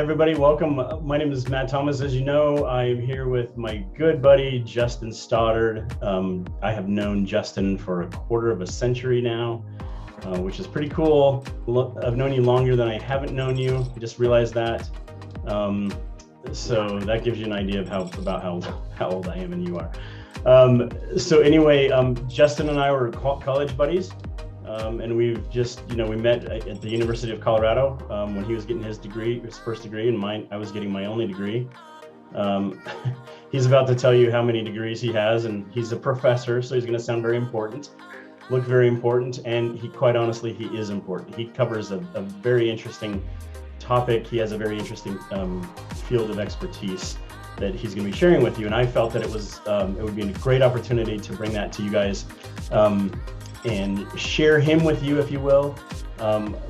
everybody, welcome. My name is Matt Thomas. As you know, I'm here with my good buddy, Justin Stoddard. I have known Justin for a quarter of a century now, which is pretty cool. I've known you longer than I haven't known you. I just realized that. So that gives you an idea of how old I am and you are. So anyway, Justin and I were college buddies. And we've just, we met at the University of Colorado when he was getting his degree, his first degree, and I was getting my only degree. He's about to tell you how many degrees he has, and he's a professor, so he's going to sound very important, look very important, and quite honestly, he is important. He covers a very interesting topic. He has a very interesting field of expertise that he's going to be sharing with you, and I felt that it would be a great opportunity to bring that to you guys. And share him with you, if you will.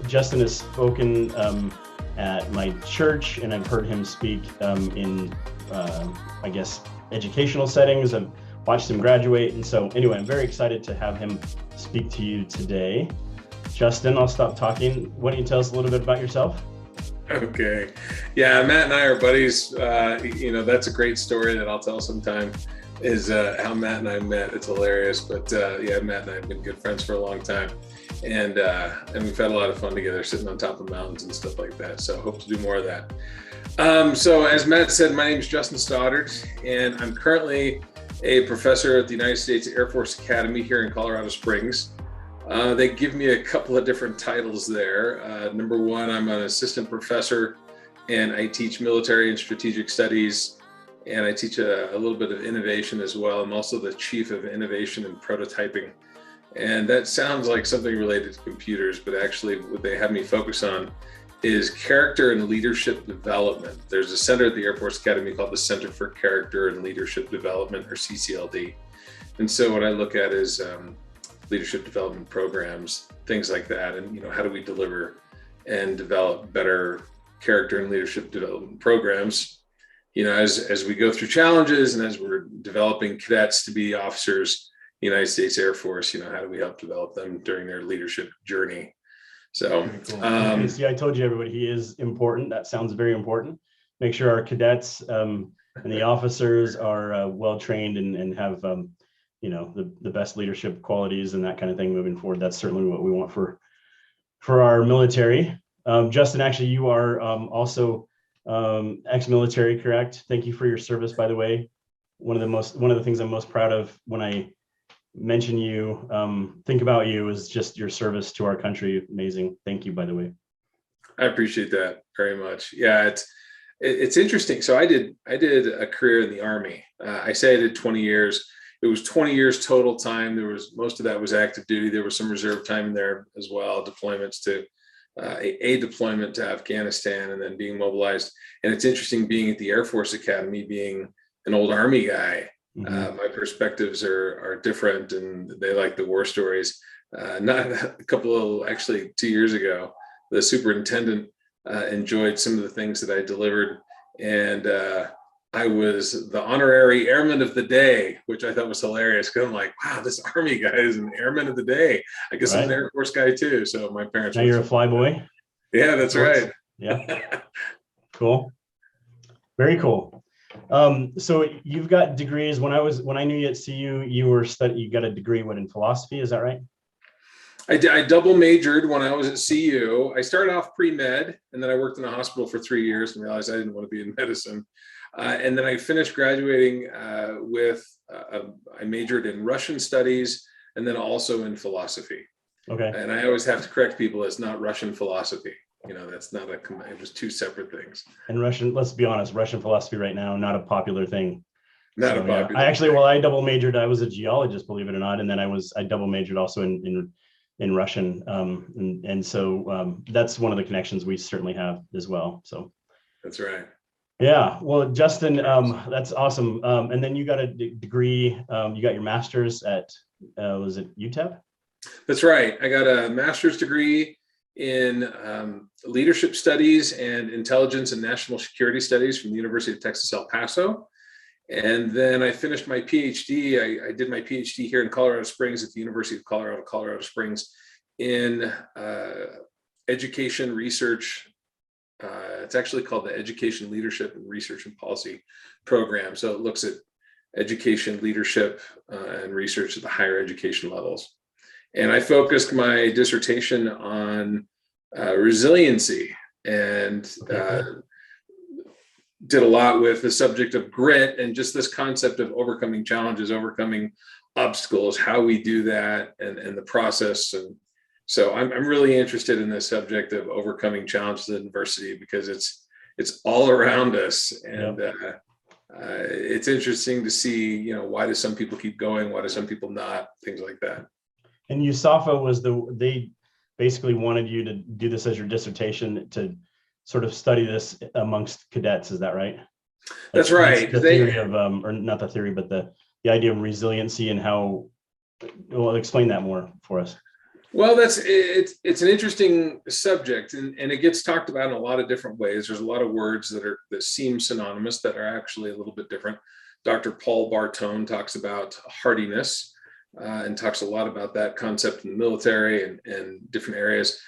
Justin has spoken at my church, and I've heard him speak in, I guess, educational settings. I've watched him graduate. And so anyway, I'm very excited to have him speak to you today. Justin, I'll stop talking. Why don't you tell us a little bit about yourself? Okay. Yeah, Matt and I are buddies. That's a great story that I'll tell sometime. Is how Matt and I met. It's hilarious, but yeah, Matt and I have been good friends for a long time, and we've had a lot of fun together, sitting on top of mountains and stuff like that. So hope to do more of that. So as Matt said, my name is Justin Stoddard, and I'm currently a professor at the United States Air Force Academy here in Colorado Springs. They give me a couple of different titles there. Number one, I'm an assistant professor, and I teach military and strategic studies. And I teach a little bit of innovation as well. I'm also the chief of innovation and prototyping. And that sounds like something related to computers, but actually what they have me focus on is character and leadership development. There's a center at the Air Force Academy called the Center for Character and Leadership Development, or CCLD. And so what I look at is leadership development programs, things like that. And how do we deliver and develop better character and leadership development programs? As we go through challenges and as we're developing cadets to be officers, United States Air Force, how do we help develop them during their leadership journey? So, cool. See, I told you, everybody, he is important. That sounds very important. Make sure our cadets and the officers are well-trained and have, the best leadership qualities and that kind of thing moving forward. That's certainly what we want for our military. Justin, actually, you are also ex-military, correct? Thank you for your service, by the way. One of the things I'm most proud of when I mention you, think about you, is just your service to our country. Amazing. Thank you, by the way. I appreciate that very much. Yeah, it's interesting. So I did a career in the Army. I say I did 20 years. It was 20 years total time. Most of that was active duty. There was some reserve time in there as well, deployments to a deployment to Afghanistan, and then being mobilized. And it's interesting being at the Air Force Academy, being an old Army guy. Mm-hmm. My perspectives are different, and they like the war stories. Actually 2 years ago, the superintendent enjoyed some of the things that I delivered, and I was the honorary airman of the day, which I thought was hilarious, because I'm like, wow, this Army guy is an airman of the day. I guess I'm an Air Force guy too. So my parents. Now you're a flyboy. Yeah, that's right. Yeah. Cool. Very cool. So you've got degrees. When I knew you at CU, you got a degree in philosophy. Is that right? I double majored when I was at CU. I started off pre-med, and then I worked in a hospital for 3 years and realized I didn't want to be in medicine. And then I finished graduating I majored in Russian studies and then also in philosophy. Okay. And I always have to correct people, it's not Russian philosophy. That's not it was two separate things. And Russian, let's be honest, Russian philosophy right now, not a popular thing. Not a popular thing. I double majored. I was a geologist, believe it or not. And then I double majored also in Russian. And so that's one of the connections we certainly have as well. So that's right. Yeah, well, Justin, that's awesome. And then you got a degree, you got your master's at, was it UTEP? That's right. I got a master's degree in leadership studies and intelligence and national security studies from the University of Texas, El Paso. And then I finished my PhD. I did my PhD here in Colorado Springs at the University of Colorado Springs in education, research, It's actually called the Education Leadership and Research and Policy Program. So it looks at education, leadership, and research at the higher education levels. And I focused my dissertation on resiliency, and did a lot with the subject of grit and just this concept of overcoming challenges, overcoming obstacles, how we do that, and the process. And so I'm really interested in this subject of overcoming challenges and adversity, because it's all around us. And it's interesting to see, you know, why do some people keep going? Why do some people not? Things like that. And USAFA they basically wanted you to do this as your dissertation, to sort of study this amongst cadets. Is that right? That's right. The theory of, or not the theory, but the idea of resiliency, and how, well, explain that more for us. Well, it's an interesting subject, and it gets talked about in a lot of different ways. There's a lot of words that seem synonymous that are actually a little bit different. Dr. Paul Bartone talks about hardiness, and talks a lot about that concept in the military and different areas.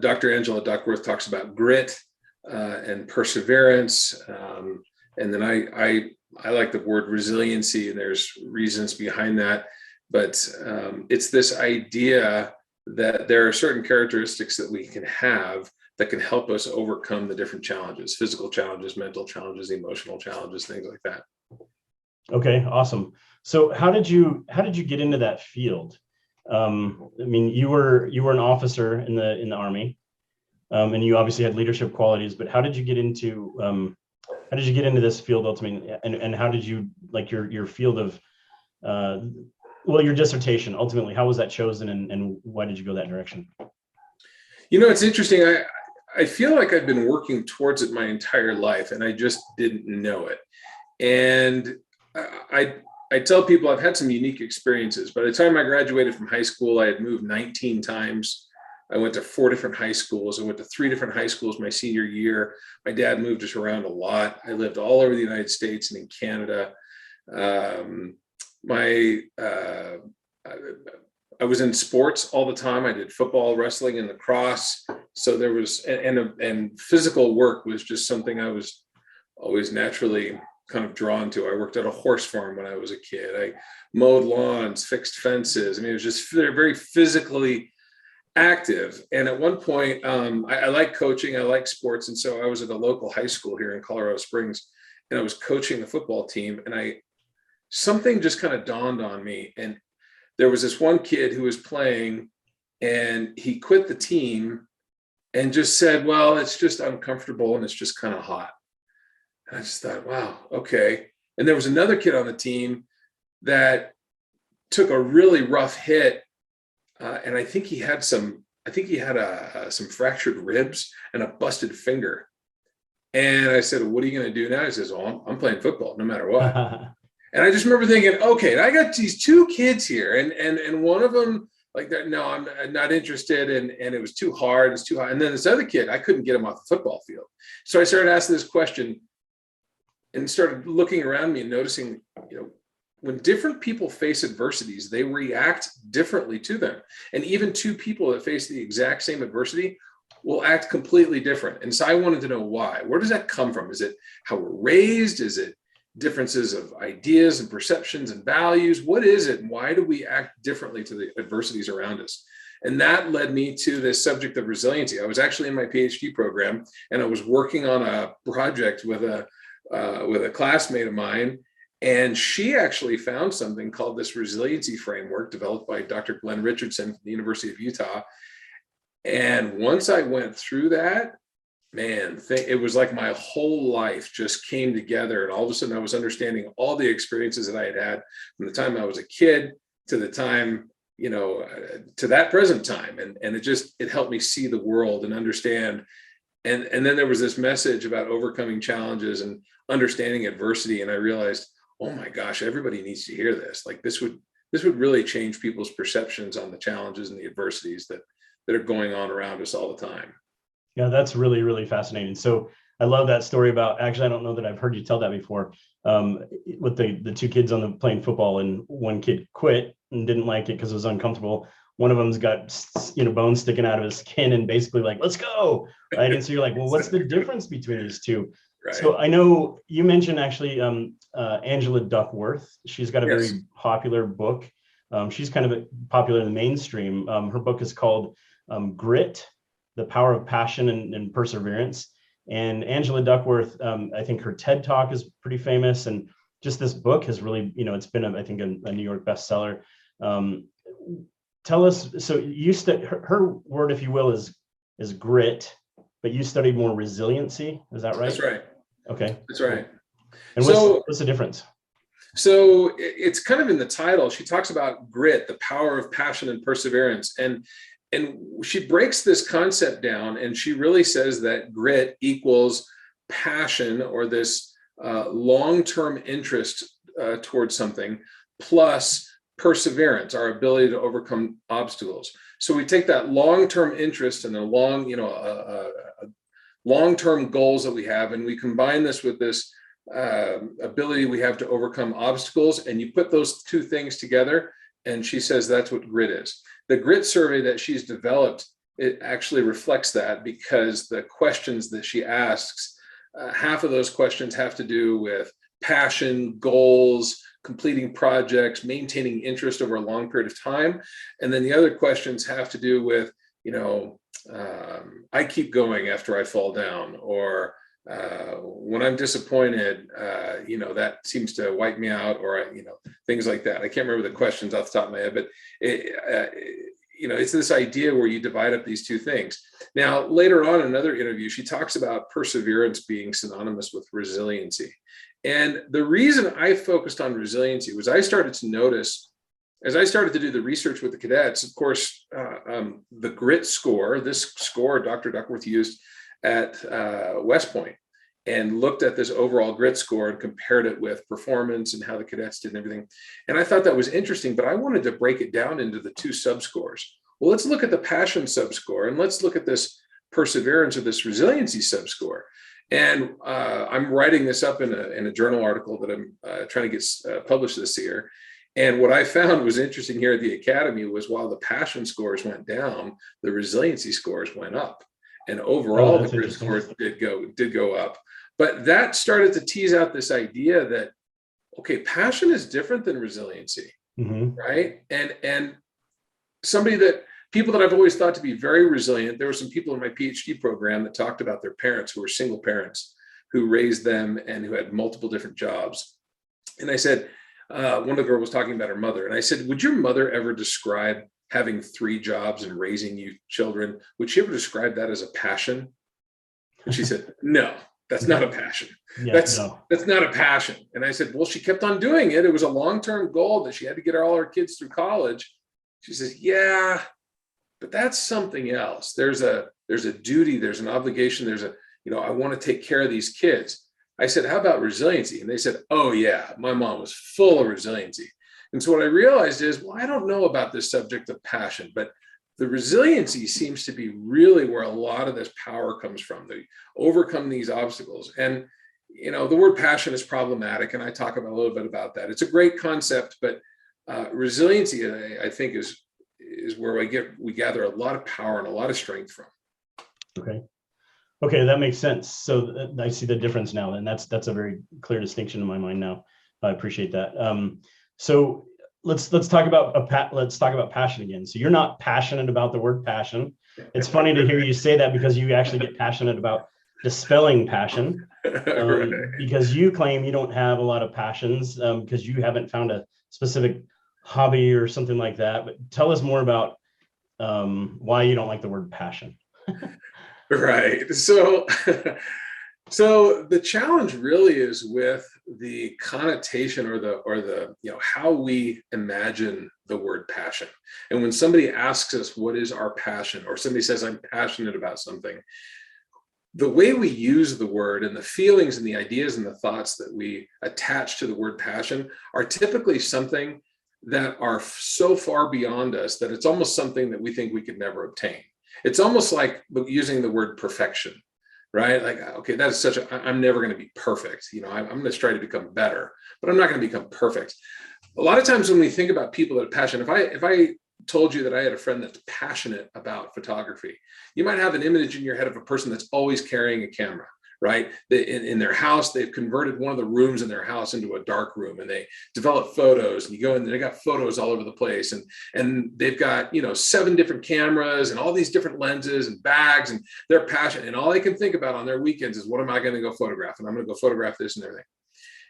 Dr. Angela Duckworth talks about grit and perseverance, and then I like the word resiliency, and there's reasons behind that. But it's this idea that there are certain characteristics that we can have that can help us overcome the different challenges: physical challenges, mental challenges, emotional challenges, things like that. Okay, awesome. So how did you get into that field? I mean, you were an officer in the Army, and you obviously had leadership qualities. But how did you get into this field ultimately? And how did you, like, your field of your dissertation ultimately? How was that chosen, and why did you go that direction? You know, it's interesting. I feel like I've been working towards it my entire life, and I just didn't know it. And I tell people I've had some unique experiences. By the time I graduated from high school, I had moved 19 times. I went to 4 different high schools. I went to 3 different high schools my senior year. My dad moved us around a lot. I lived all over the United States and in Canada. I was in sports all the time. I did football, wrestling, and lacrosse. So there was, and physical work was just something I was always naturally kind of drawn to. I worked at a horse farm when I was a kid. I mowed lawns, fixed fences. I mean, it was just very physically active. And at one point, I like coaching, I like sports. And so I was at a local high school here in Colorado Springs, and I was coaching the football team, and something just kind of dawned on me. And there was this one kid who was playing, and he quit the team and just said, well, it's just uncomfortable and it's just kind of hot. And I just thought, wow, okay. And there was another kid on the team that took a really rough hit, and I think he had some fractured ribs and a busted finger. And I said, what are you going to do now? He says, oh, I'm playing football no matter what. And I just remember thinking, okay, I got these 2 kids here, and one of them, like, that, no, I'm not interested, and it was too hard, it's too hard. And then this other kid, I couldn't get him off the football field. So I started asking this question and started looking around me and noticing, you know, when different people face adversities, they react differently to them. And even 2 people that face the exact same adversity will act completely different. And so I wanted to know why. Where does that come from? Is it how we're raised? Is it differences of ideas and perceptions and values? What is it? And why do we act differently to the adversities around us? And that led me to this subject of resiliency. I was actually in my PhD program, and I was working on a project with a classmate of mine, and she actually found something called this Resiliency Framework developed by Dr. Glenn Richardson from the University of Utah. And once I went through that, man, it was like my whole life just came together. And all of a sudden I was understanding all the experiences that I had had from the time I was a kid to the time, you know, to that present time. And it helped me see the world and understand. And then there was this message about overcoming challenges and understanding adversity. And I realized, oh my gosh, everybody needs to hear this. Like, this would really change people's perceptions on the challenges and the adversities that are going on around us all the time. Yeah, that's really, really fascinating. So I love that story about, actually, I don't know that I've heard you tell that before, with the 2 kids playing football, and one kid quit and didn't like it because it was uncomfortable. one of them's got, bones sticking out of his skin and basically like, let's go, right? And so you're like, well, what's the difference between these two? Right. So I know you mentioned actually Angela Duckworth. She's got a Yes. very popular book. She's kind of popular in the mainstream. Her book is called Grit, The Power of Passion and Perseverance. And Angela Duckworth, I think her TED Talk is pretty famous. And just this book has really, it's been, I think, a New York bestseller. Tell us, so her word, if you will, is grit, but you studied more resiliency. Is that right? That's right. Okay. That's right. And what's the difference? So it's kind of in the title. She talks about grit, the power of passion and perseverance. And she breaks this concept down, and she really says that grit equals passion, or this long-term interest towards something, plus perseverance, our ability to overcome obstacles. So we take that long-term interest and the long-term goals that we have, and we combine this with this ability we have to overcome obstacles, and you put those two things together, and she says that's what grit is. The grit survey that she's developed, it actually reflects that, because the questions that she asks, half of those questions have to do with passion, goals, completing projects, maintaining interest over a long period of time. And then the other questions have to do with, I keep going after I fall down, or when I'm disappointed, that seems to wipe me out, or, things like that. I can't remember the questions off the top of my head, but it's this idea where you divide up these two things. Now, later on in another interview, she talks about perseverance being synonymous with resiliency. And the reason I focused on resiliency was I started to notice, as I started to do the research with the cadets, of course, the grit score, this score Dr. Duckworth used at West Point, and looked at this overall grit score and compared it with performance and how the cadets did and everything. And I thought that was interesting, but I wanted to break it down into the two subscores. Well, let's look at the passion subscore, and let's look at this perseverance or this resiliency subscore. And I'm writing this up in a journal article that I'm trying to get published this year. And what I found was interesting here at the Academy was, while the passion scores went down, the resiliency scores went up. And overall, the grit scores did go up. But that started to tease out this idea that, okay, passion is different than resiliency, right? And people that I've always thought to be very resilient, there were some people in my PhD program that talked about their parents who were single parents, who raised them and who had multiple different jobs. And I said, one of the girls was talking about her mother, and I said, would your mother ever describe having 3 jobs and raising you children? Would she ever describe that as a passion? And she said, no, that's not a passion. Yeah, that's not a passion. And I said, well, she kept on doing it. It was a long-term goal that she had to get all her kids through college. She says, yeah, but that's something else. There's a duty, there's an obligation, I want to take care of these kids. I said, how about resiliency? And they said, oh yeah, my mom was full of resiliency. And so what I realized is, well, I don't know about this subject of passion, but the resiliency seems to be really where a lot of this power comes from, to overcome these obstacles. And, the word passion is problematic, and I talk about a little bit about that. It's a great concept, but resiliency, I think, is where we gather a lot of power and a lot of strength from. Okay, that makes sense. So I see the difference now, and that's a very clear distinction in my mind now. I appreciate that. So let's talk about passion again. So you're not passionate about the word passion. It's funny to hear you say that, because you actually get passionate about dispelling passion, Right. because you claim you don't have a lot of passions because you haven't found a specific hobby or something like that. But tell us more about why you don't like the word passion. Right. So the challenge really is with the connotation or the how we imagine the word passion. And when somebody asks us, what is our passion? Or somebody says, I'm passionate about something, the way we use the word and the feelings and the ideas and the thoughts that we attach to the word passion are typically something that are so far beyond us that it's almost something that we think we could never obtain. It's almost like using the word perfection, right? Like, okay, that is I'm never going to be perfect. I'm going to try to become better, but I'm not going to become perfect. A lot of times when we think about people that are passionate, if I told you that I had a friend that's passionate about photography, you might have an image in your head of a person that's always carrying a camera, right? In their house, they've converted one of the rooms in their house into a dark room, and they develop photos, and you go in, they got photos all over the place, and they've got, 7 different cameras and all these different lenses and bags, and they're passionate, and all they can think about on their weekends is, what am I going to go photograph? And I'm going to go photograph this and everything.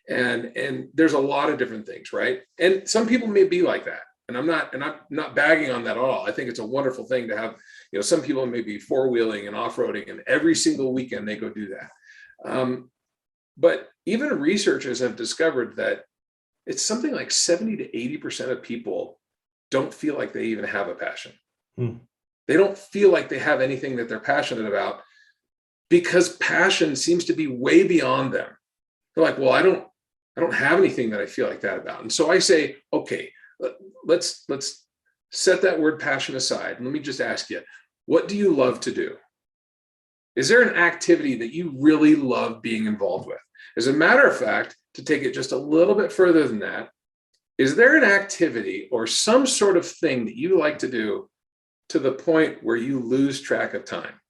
And there's a lot of different things, right? And some people may be like that. And I'm not bagging on that at all. I think it's a wonderful thing to have, some people may be four-wheeling and off-roading, and every single weekend they go do that. But even researchers have discovered that it's something like 70 to 80% of people don't feel like they even have a passion. They don't feel like they have anything that they're passionate about, because passion seems to be way beyond them. They're like, well, I don't have anything that I feel like that about. And so I say, okay, let's set that word passion aside. And let me just ask you, what do you love to do? Is there an activity that you really love being involved with? As a matter of fact, to take it just a little bit further than that, is there an activity or some sort of thing that you like to do to the point where you lose track of time,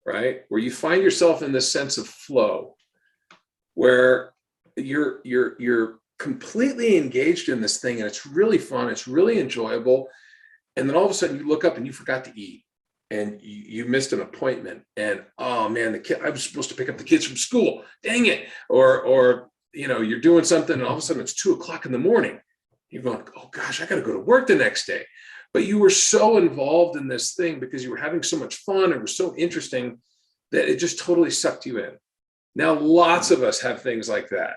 right? Where you find yourself in this sense of flow, where you're completely engaged in this thing, and it's really fun, it's really enjoyable, and then all of a sudden you look up and you forgot to eat, and you missed an appointment, and oh man, I was supposed to pick up the kids from school, dang it, or you're doing something, and all of a sudden it's 2:00 in the morning. You're going, oh gosh, I got to go to work the next day. But you were so involved in this thing because you were having so much fun, it was so interesting, that it just totally sucked you in. Now, lots of us have things like that,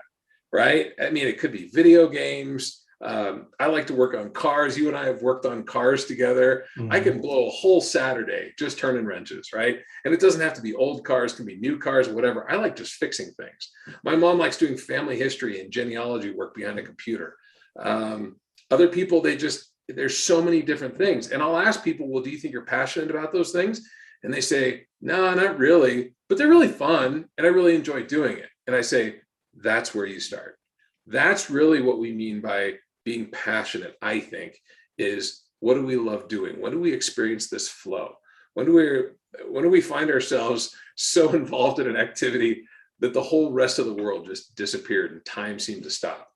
right? I mean, it could be video games. I like to work on cars. You and I have worked on cars together. I can blow a whole Saturday just turning wrenches, right? And it doesn't have to be old cars, it can be new cars, whatever. I like just fixing things. My mom likes doing family history and genealogy work behind a computer. Other people, there's so many different things. And I'll ask people, well, do you think you're passionate about those things? And they say, no, not really, but they're really fun, and I really enjoy doing it. And I say, that's where you start. That's really what we mean by being passionate, I think, is what do we love doing? When do we experience this flow? When do we find ourselves so involved in an activity that the whole rest of the world just disappeared and time seemed to stop?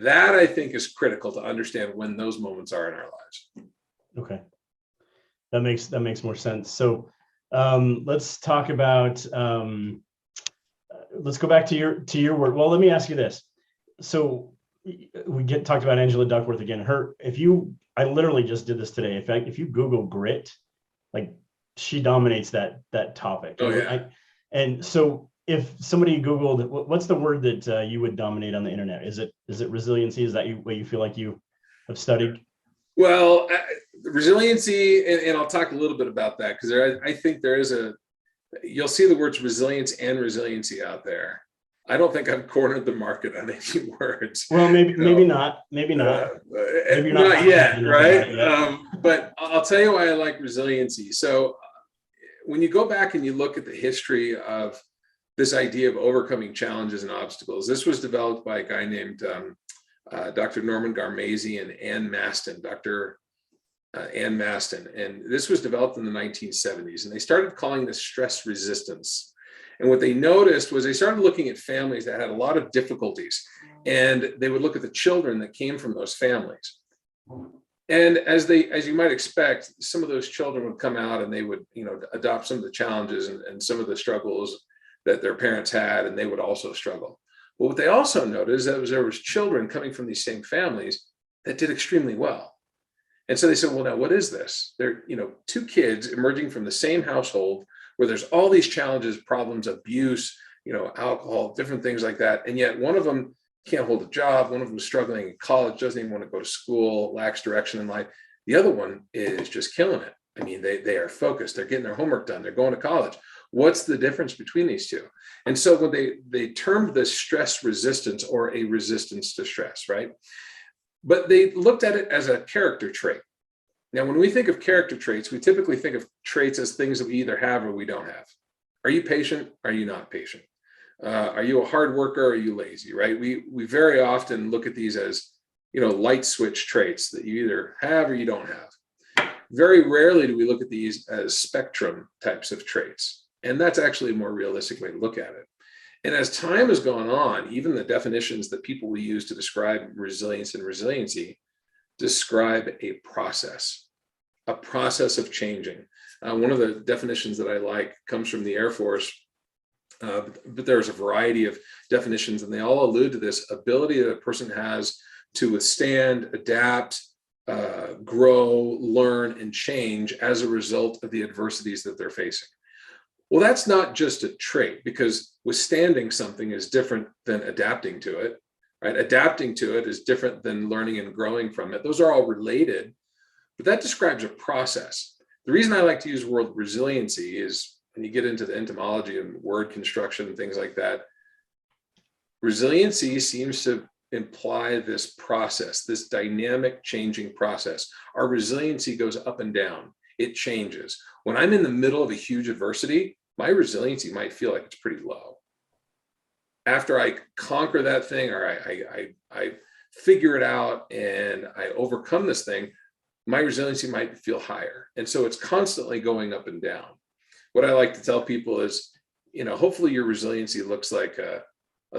That, I think, is critical to understand when those moments are in our lives. Okay. That makes more sense. So let's talk about, let's go back to your work. Well, let me ask you this. So we talked about Angela Duckworth again. I literally just did this today. In fact, if you Google grit, like, she dominates that topic. Oh yeah. And so if somebody Googled, what's the word that you would dominate on the internet? Is it resiliency? Is that what you feel like you have studied? Well, resiliency, and I'll talk a little bit about that, because I think you'll see the words resilience and resiliency out there. I don't think I've cornered the market on any words. Well, maybe not. Maybe not. Maybe not yet, right? But I'll tell you why I like resiliency. So when you go back and you look at the history of this idea of overcoming challenges and obstacles, this was developed by a guy named Dr. Norman Garmazzi and Ann Maston, Dr. Ann Maston. And this was developed in the 1970s. And they started calling this stress resistance. And what they noticed was they started looking at families that had a lot of difficulties. And they would look at the children that came from those families. And as you might expect, some of those children would come out and they would, adopt some of the challenges and some of the struggles that their parents had, and they would also struggle. But what they also noticed is there was children coming from these same families that did extremely well. And so they said, well, now what is this? They're, 2 kids emerging from the same household where there's all these challenges, problems, abuse, alcohol, different things like that. And yet one of them can't hold a job. One of them is struggling in college, doesn't even want to go to school, lacks direction in life. The other one is just killing it. I mean, they are focused. They're getting their homework done. They're going to college. What's the difference between these two? And so when they termed this stress resistance, or a resistance to stress, right? But they looked at it as a character trait. Now, when we think of character traits, we typically think of traits as things that we either have or we don't have. Are you patient? Are you not patient? Are you a hard worker? Or are you lazy, right? We very often look at these as light switch traits that you either have or you don't have. Very rarely do we look at these as spectrum types of traits. And that's actually a more realistic way to look at it. And as time has gone on, even the definitions that people will use to describe resilience and resiliency describe a process of changing. One of the definitions that I like comes from the Air Force, but there's a variety of definitions, and they all allude to this ability that a person has to withstand, adapt, grow, learn, and change as a result of the adversities that they're facing. Well, that's not just a trait, because withstanding something is different than adapting to it, right? Adapting to it is different than learning and growing from it. Those are all related, but that describes a process. The reason I like to use the word resiliency is when you get into the etymology and word construction and things like that, resiliency seems to imply this process, this dynamic changing process. Our resiliency goes up and down. It changes. When I'm in the middle of a huge adversity, my resiliency might feel like it's pretty low. After I conquer that thing, or I figure it out and I overcome this thing, my resiliency might feel higher. And so it's constantly going up and down. What I like to tell people is, hopefully your resiliency looks like a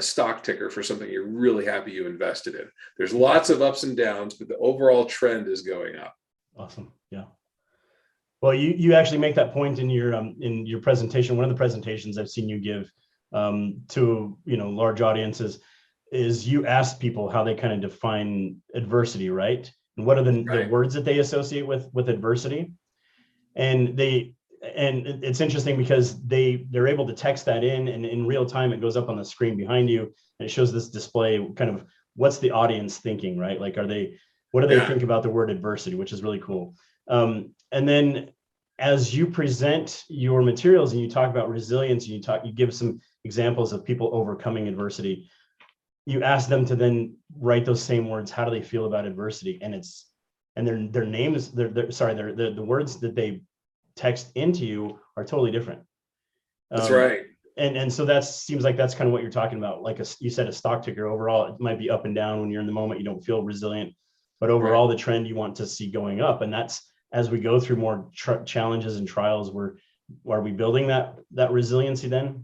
stock ticker for something you're really happy you invested in. There's lots of ups and downs, but the overall trend is going up. Awesome. Yeah. Well, you actually make that point in your presentation. One of the presentations I've seen you give to large audiences is you ask people how they kind of define adversity, right? And what are the words that they associate with adversity? And it's interesting because they're able to text that in, and in real time it goes up on the screen behind you, and it shows this display kind of what's the audience thinking, right? Like, what do they think about the word adversity, which is really cool. And then as you present your materials and you talk about resilience, you give some examples of people overcoming adversity, you ask them to then write those same words. How do they feel about adversity? And their names, the words that they text into you are totally different. That's right. And so that seems like that's kind of what you're talking about. Like you said, a stock ticker overall, it might be up and down when you're in the moment, you don't feel resilient, but overall the trend you want to see going up. And that's, as we go through more challenges and trials, are we building that resiliency then?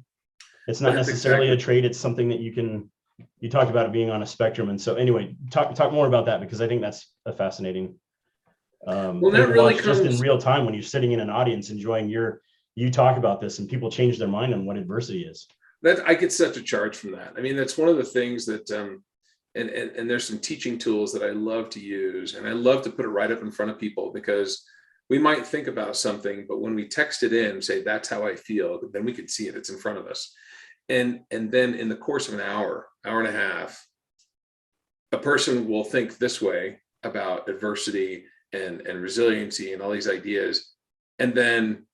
It's not necessarily a trait, it's something that you talked about it being on a spectrum. And so anyway, talk more about that, because I think that's a fascinating well, that really comes just in real time when you're sitting in an audience enjoying you talk about this, and people change their mind on what adversity is. That I get such a charge from that. I mean, that's one of the things that and there's some teaching tools that I love to use, and I love to put it right up in front of people, because we might think about something, but when we text it in, say, that's how I feel, then we can see it, it's in front of us. And then in the course of an hour and a half, a person will think this way about adversity and resiliency and all these ideas. And then,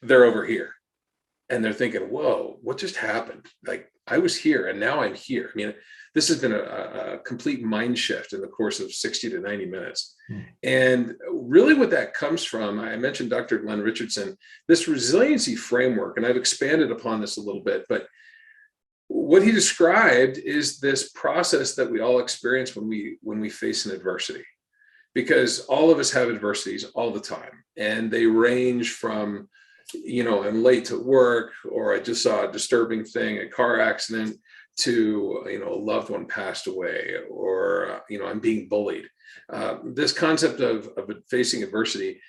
they're over here and they're thinking, whoa, what just happened? Like, I was here and now I'm here. I mean, this has been a complete mind shift in the course of 60 to 90 minutes. And really what that comes from, I mentioned Dr. Glenn Richardson, this resiliency framework, and I've expanded upon this a little bit, but what he described is this process that we all experience when we face an adversity, because all of us have adversities all the time, and they range from, I'm late to work, or I just saw a disturbing thing, a car accident, to, a loved one passed away, or, I'm being bullied. This concept of facing adversity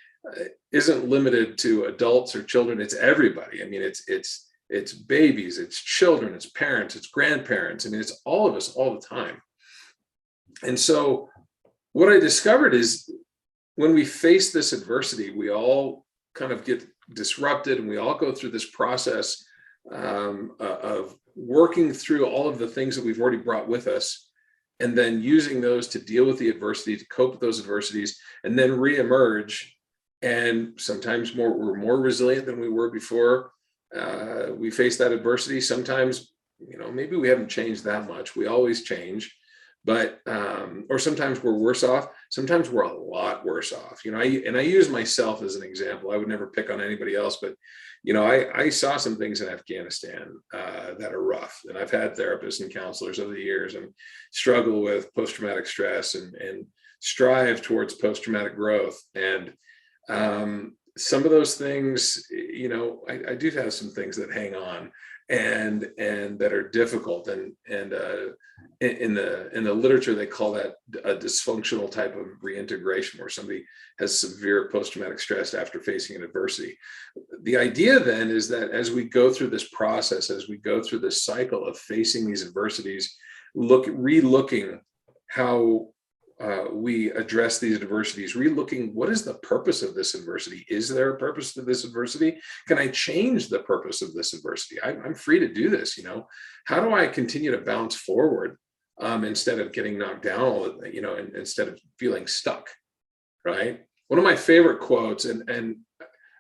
isn't limited to adults or children. It's everybody. I mean, it's babies, it's children, it's parents, it's grandparents. I mean, it's all of us all the time. And so what I discovered is when we face this adversity, we all kind of get disrupted, and we all go through this process of working through all of the things that we've already brought with us, and then using those to deal with the adversity, to cope with those adversities, and then reemerge. And sometimes we're more resilient than we were before we faced that adversity. Sometimes, maybe we haven't changed that much. We always change, but or sometimes we're worse off. Sometimes we're a lot worse off. I use myself as an example. I would never pick on anybody else, but I saw some things in Afghanistan that are rough, and I've had therapists and counselors over the years and struggle with post-traumatic stress and strive towards post-traumatic growth. And some of those things, I do have some things that hang on and that are difficult. And in the literature, they call that a dysfunctional type of reintegration, where somebody has severe post-traumatic stress after facing an adversity. The idea then is that as we go through this process, as we go through this cycle of facing these adversities, re-looking how we address these adversities, re-looking, what is the purpose of this adversity? Is there a purpose to this adversity? Can I change the purpose of this adversity? I'm free to do this. How do I continue to bounce forward instead of getting knocked down, and instead of feeling stuck, right? One of my favorite quotes, and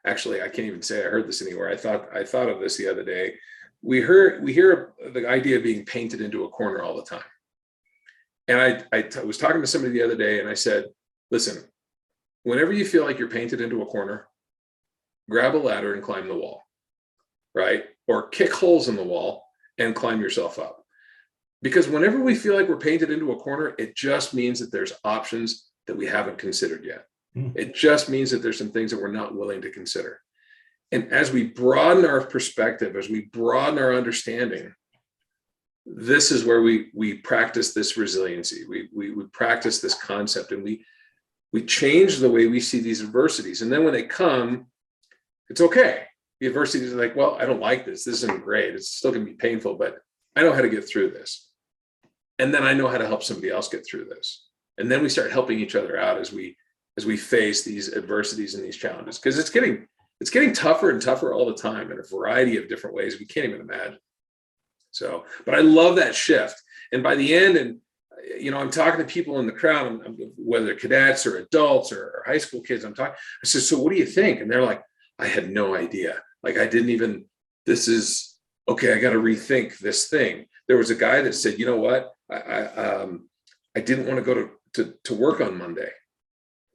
actually I can't even say I heard this anywhere. I thought of this the other day. We hear the idea of being painted into a corner all the time. And I was talking to somebody the other day, and I said, listen, whenever you feel like you're painted into a corner, grab a ladder and climb the wall, right? Or kick holes in the wall and climb yourself up. Because whenever we feel like we're painted into a corner, it just means that there's options that we haven't considered yet. It just means that there's some things that we're not willing to consider. And as we broaden our perspective, as we broaden our understanding, this is where we practice this resiliency. We practice this concept, and we change the way we see these adversities. And then when they come, it's okay. The adversity is like, well, I don't like this. This isn't great. It's still going to be painful, but I know how to get through this. And then I know how to help somebody else get through this. And then we start helping each other out as we face these adversities and these challenges, because it's getting tougher and tougher all the time in a variety of different ways we can't even imagine. So, but I love that shift. And by the end, and I'm talking to people in the crowd, whether cadets or adults or high school kids, I said, so what do you think? And they're like, I had no idea. Like, I didn't even, this is, okay, I got to rethink this thing. There was a guy that said, you know what? I didn't want to go to work on Monday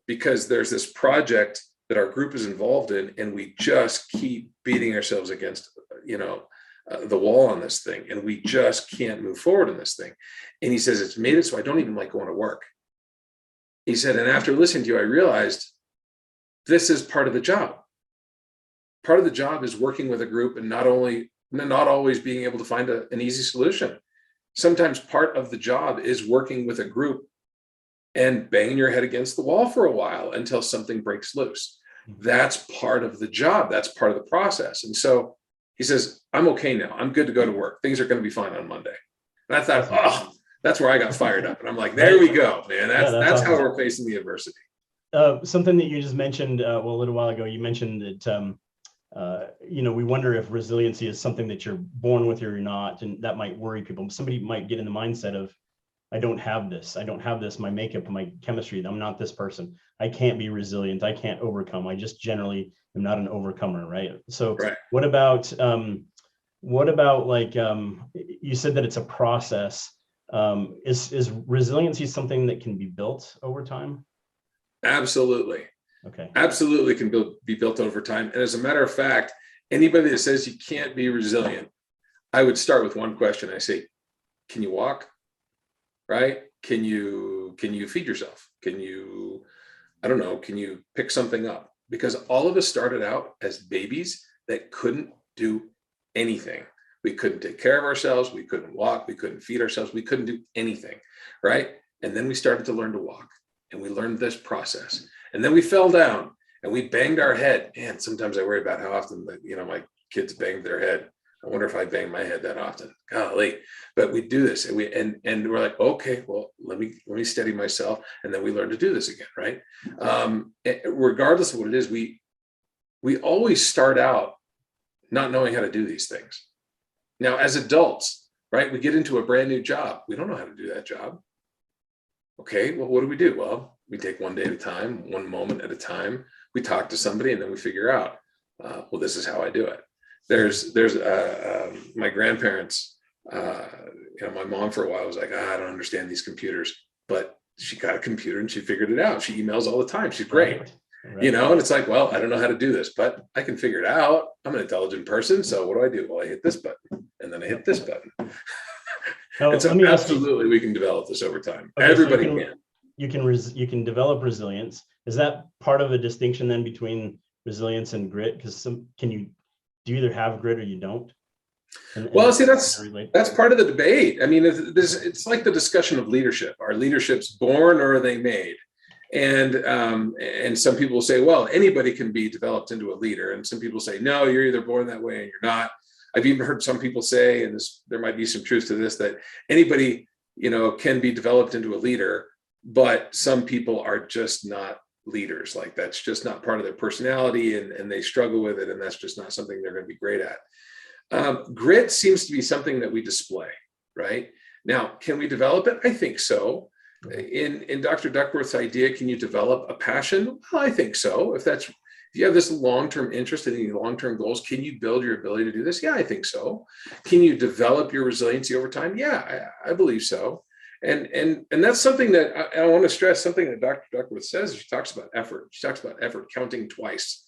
because there's this project that our group is involved in, and we just keep beating ourselves against, the wall on this thing, and we just can't move forward in this thing. And he says, it's made it so I don't even like going to work. He said, and after listening to you, I realized this is part of the job. Part of the job is working with a group and not always being able to find an easy solution. Sometimes part of the job is working with a group and banging your head against the wall for a while until something breaks loose. That's part of the job. That's part of the process. And so he says, I'm okay now. I'm good to go to work. Things are going to be fine on Monday. And I thought, oh, that's where I got fired up. And I'm like, there we go, man. That's awesome. How we're facing the adversity. Something that you just mentioned a little while ago, you mentioned that, we wonder if resiliency is something that you're born with or you're not. And that might worry people. Somebody might get in the mindset of, I don't have this, my makeup, my chemistry. I'm not this person. I can't be resilient. I can't overcome. I just generally am not an overcomer, right? So right. What about like, you said that it's a process. Is resiliency something that can be built over time? Absolutely. Okay. Absolutely can be built over time. And as a matter of fact, anybody that says you can't be resilient, I would start with one question. I say, can you walk? Right? Can you feed yourself? Can you pick something up? Because all of us started out as babies that couldn't do anything. We couldn't take care of ourselves. We couldn't walk. We couldn't feed ourselves. We couldn't do anything. Right? And then we started to learn to walk, and we learned this process. And then we fell down and we banged our head. Man, sometimes I worry about how often my kids banged their head. I wonder if I bang my head that often. Golly. But we do this, and we're like, okay, well, let me steady myself, and then we learn to do this again, right? Regardless of what it is, we always start out not knowing how to do these things. Now, as adults, right, we get into a brand new job. We don't know how to do that job. Okay, well, what do? Well, we take one day at a time, one moment at a time. We talk to somebody, and then we figure out, well, this is how I do it. There's my grandparents My mom for a while was like, I don't understand these computers, but she got a computer and she figured it out. She emails all the time. She's great. Right. And it's like, well, I don't know how to do this, but I can figure it out. I'm an intelligent person. So what do? Well, I hit this button and then I hit this button. Now, and so let me absolutely, we can develop this over time. Okay, Everybody so can. You can develop resilience. Is that part of a distinction then between resilience and grit? Because you either have grit or you don't? Well, see, that's part of the debate. I mean, it's like the discussion of leadership. Are leaderships born or are they made? And some people say, well, anybody can be developed into a leader. And some people say, no, you're either born that way and you're not. I've even heard some people say, and there might be some truth to this, that anybody, can be developed into a leader, but some people are just not leaders. Like that's just not part of their personality and they struggle with it. And that's just not something they're going to be great at. Grit seems to be something that we display, right? Now, can we develop it? I think so. In Dr. Duckworth's idea, can you develop a passion? Well, I think so. If you have this long-term interest in any long-term goals, can you build your ability to do this? Yeah, I think so. Can you develop your resiliency over time? Yeah, I believe so. And that's something that I want to stress, something that Dr. Duckworth says. She talks about effort. She talks about effort, counting twice.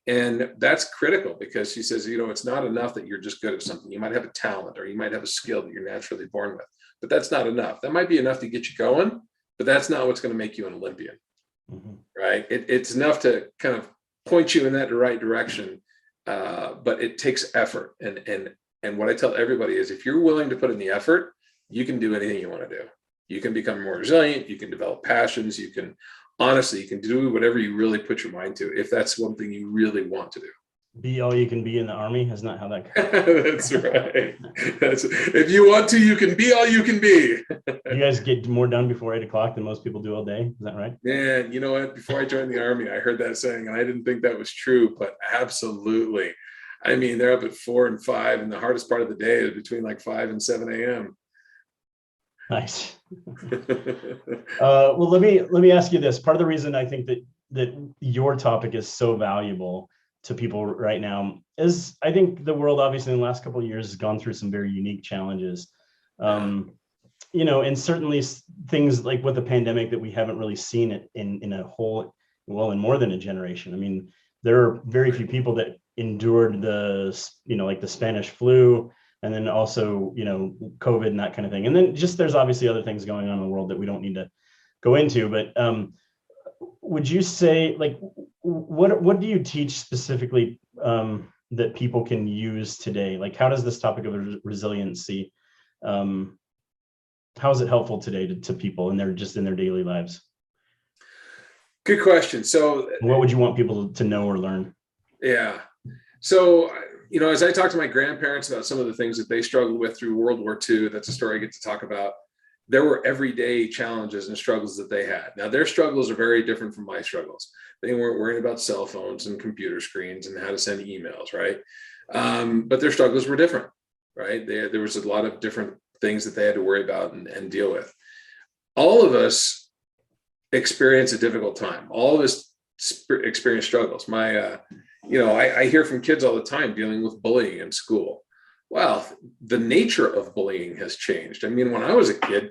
And that's critical because she says, it's not enough that you're just good at something. You might have a talent or you might have a skill that you're naturally born with, but that's not enough. That might be enough to get you going, but that's not what's going to make you an Olympian, right? It's enough to kind of point you in that right direction, but it takes effort. And what I tell everybody is if you're willing to put in the effort, you can do anything you want to do. You can become more resilient. You can develop passions. You can do whatever you really put your mind to, if that's one thing you really want to do. Be all you can be in the Army is not how that goes. That's right. If you want to, you can be all you can be. You guys get more done before 8 o'clock than most people do all day. Is that right? Man, you know what? Before I joined the Army, I heard that saying, and I didn't think that was true, but absolutely. I mean, they're up at 4 and 5, and the hardest part of the day is between like 5 and 7 a.m. Nice. Well, let me ask you this. Part of the reason I think that your topic is so valuable to people right now is I think the world obviously in the last couple of years has gone through some very unique challenges. And certainly things like with the pandemic that we haven't really seen it in a whole, in more than a generation. I mean, there are very few people that endured like the Spanish flu, and then also, COVID and that kind of thing. And then just there's obviously other things going on in the world that we don't need to go into. But would you say, like, what do you teach specifically that people can use today? Like, how does this topic of resiliency, how is it helpful today to people in their daily lives? Good question. So what would you want people to know or learn? Yeah. So, as I talk to my grandparents about some of the things that they struggled with through World War II, that's a story I get to talk about. There were everyday challenges and struggles that they had. Now, their struggles are very different from my struggles. They weren't worrying about cell phones and computer screens and how to send emails, right? But their struggles were different, right? There was a lot of different things that they had to worry about and deal with. All of us experience a difficult time. All of us experience struggles. I hear from kids all the time dealing with bullying in school. Well, the nature of bullying has changed. I mean, when I was a kid,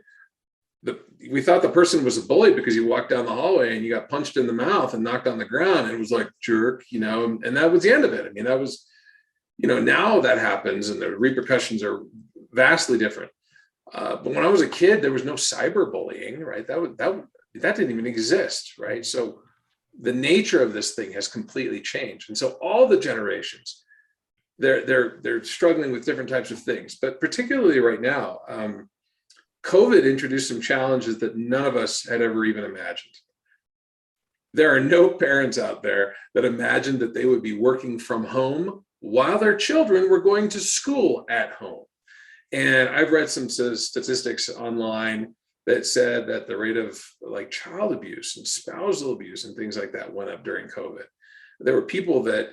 we thought the person was a bully because you walked down the hallway and you got punched in the mouth and knocked on the ground and it was like, jerk, and that was the end of it. I mean, that was, now that happens and the repercussions are vastly different. But when I was a kid, there was no cyberbullying, right? That didn't even exist, right? So the nature of this thing has completely changed. And so all the generations, they're struggling with different types of things, but particularly right now, COVID introduced some challenges that none of us had ever even imagined. There are no parents out there that imagined that they would be working from home while their children were going to school at home. And I've read some statistics online that said that the rate of like child abuse and spousal abuse and things like that went up during COVID. There were people that,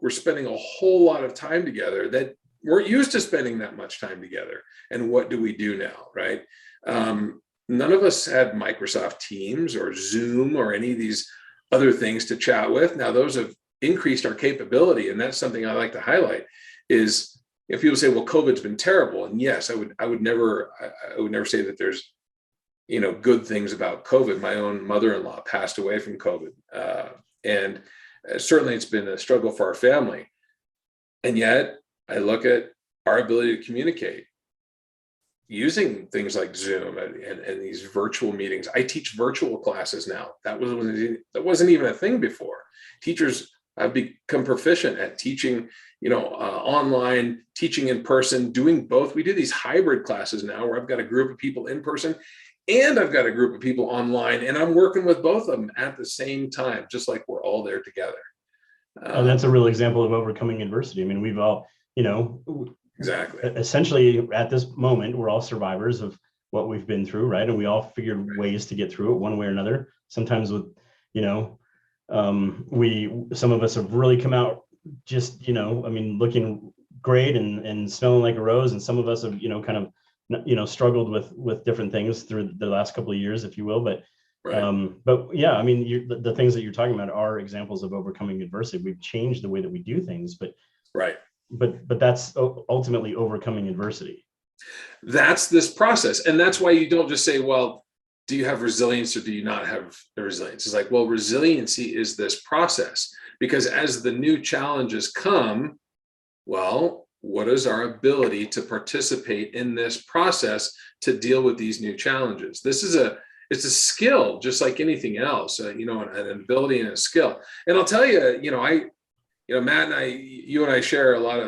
were spending a whole lot of time together that weren't used to spending that much time together. And what do we do now, right? None of us had Microsoft Teams or Zoom or any of these other things to chat with. Now, those have increased our capability. And that's something I like to highlight is if people say, well, COVID's been terrible, and yes, I would never say that there's, good things about COVID. My own mother-in-law passed away from COVID, and certainly it's been a struggle for our family. And yet, I look at our ability to communicate using things like Zoom and these virtual meetings. I teach virtual classes now. That wasn't even a thing before. Teachers have become proficient at teaching, online, teaching in person, doing both. We do these hybrid classes now where I've got a group of people in person and I've got a group of people online, and I'm working with both of them at the same time, just like we're all there together. And that's a real example of overcoming adversity. I mean, we've all, exactly. Essentially at this moment, we're all survivors of what we've been through, right? And we all figured ways to get through it one way or another. Sometimes with, some of us have really come out just, looking great and smelling like a rose. And some of us have, kind of, struggled with different things through the last couple of years, if you will. But right. But yeah, I mean, the things that you're talking about are examples of overcoming adversity. We've changed the way that we do things, but right. But that's ultimately overcoming adversity. That's this process. And that's why you don't just say, well, do you have resilience or do you not have resilience? It's like, well, resiliency is this process, because as the new challenges come, well, what is our ability to participate in this process to deal with these new challenges? It's a skill, just like anything else, an ability and a skill. And I'll tell you, Matt and you and I share a lot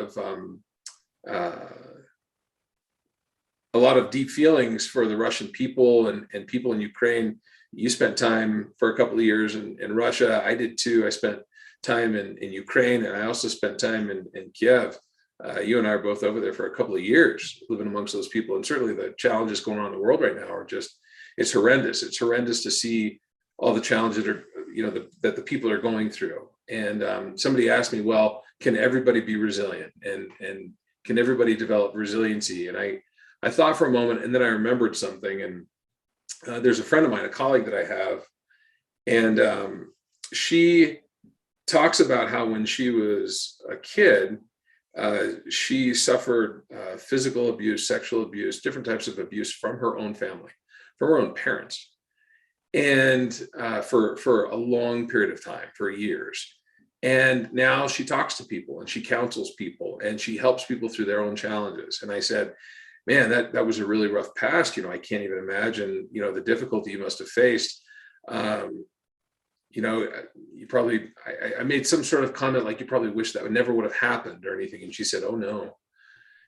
of deep feelings for the Russian people and people in Ukraine. You spent time for a couple of years in Russia. I did too. I spent time in Ukraine, and I also spent time in Kiev. You and I are both over there for a couple of years, living amongst those people. And certainly the challenges going on in the world right now are just, it's horrendous. It's horrendous to see all the challenges that are, that the people are going through. And somebody asked me, well, can everybody be resilient, and can everybody develop resiliency? And I thought for a moment, and then I remembered something. And there's a friend of mine, a colleague that I have, and she talks about how when she was a kid, she suffered physical abuse, sexual abuse, different types of abuse from her own family, from her own parents. And for a long period of time, for years. And now she talks to people and she counsels people and she helps people through their own challenges. And I said, man, that was a really rough past. I can't even imagine, the difficulty you must have faced. You probably, I made some sort of comment like, you probably wish that never would have happened or anything. And she said, oh no.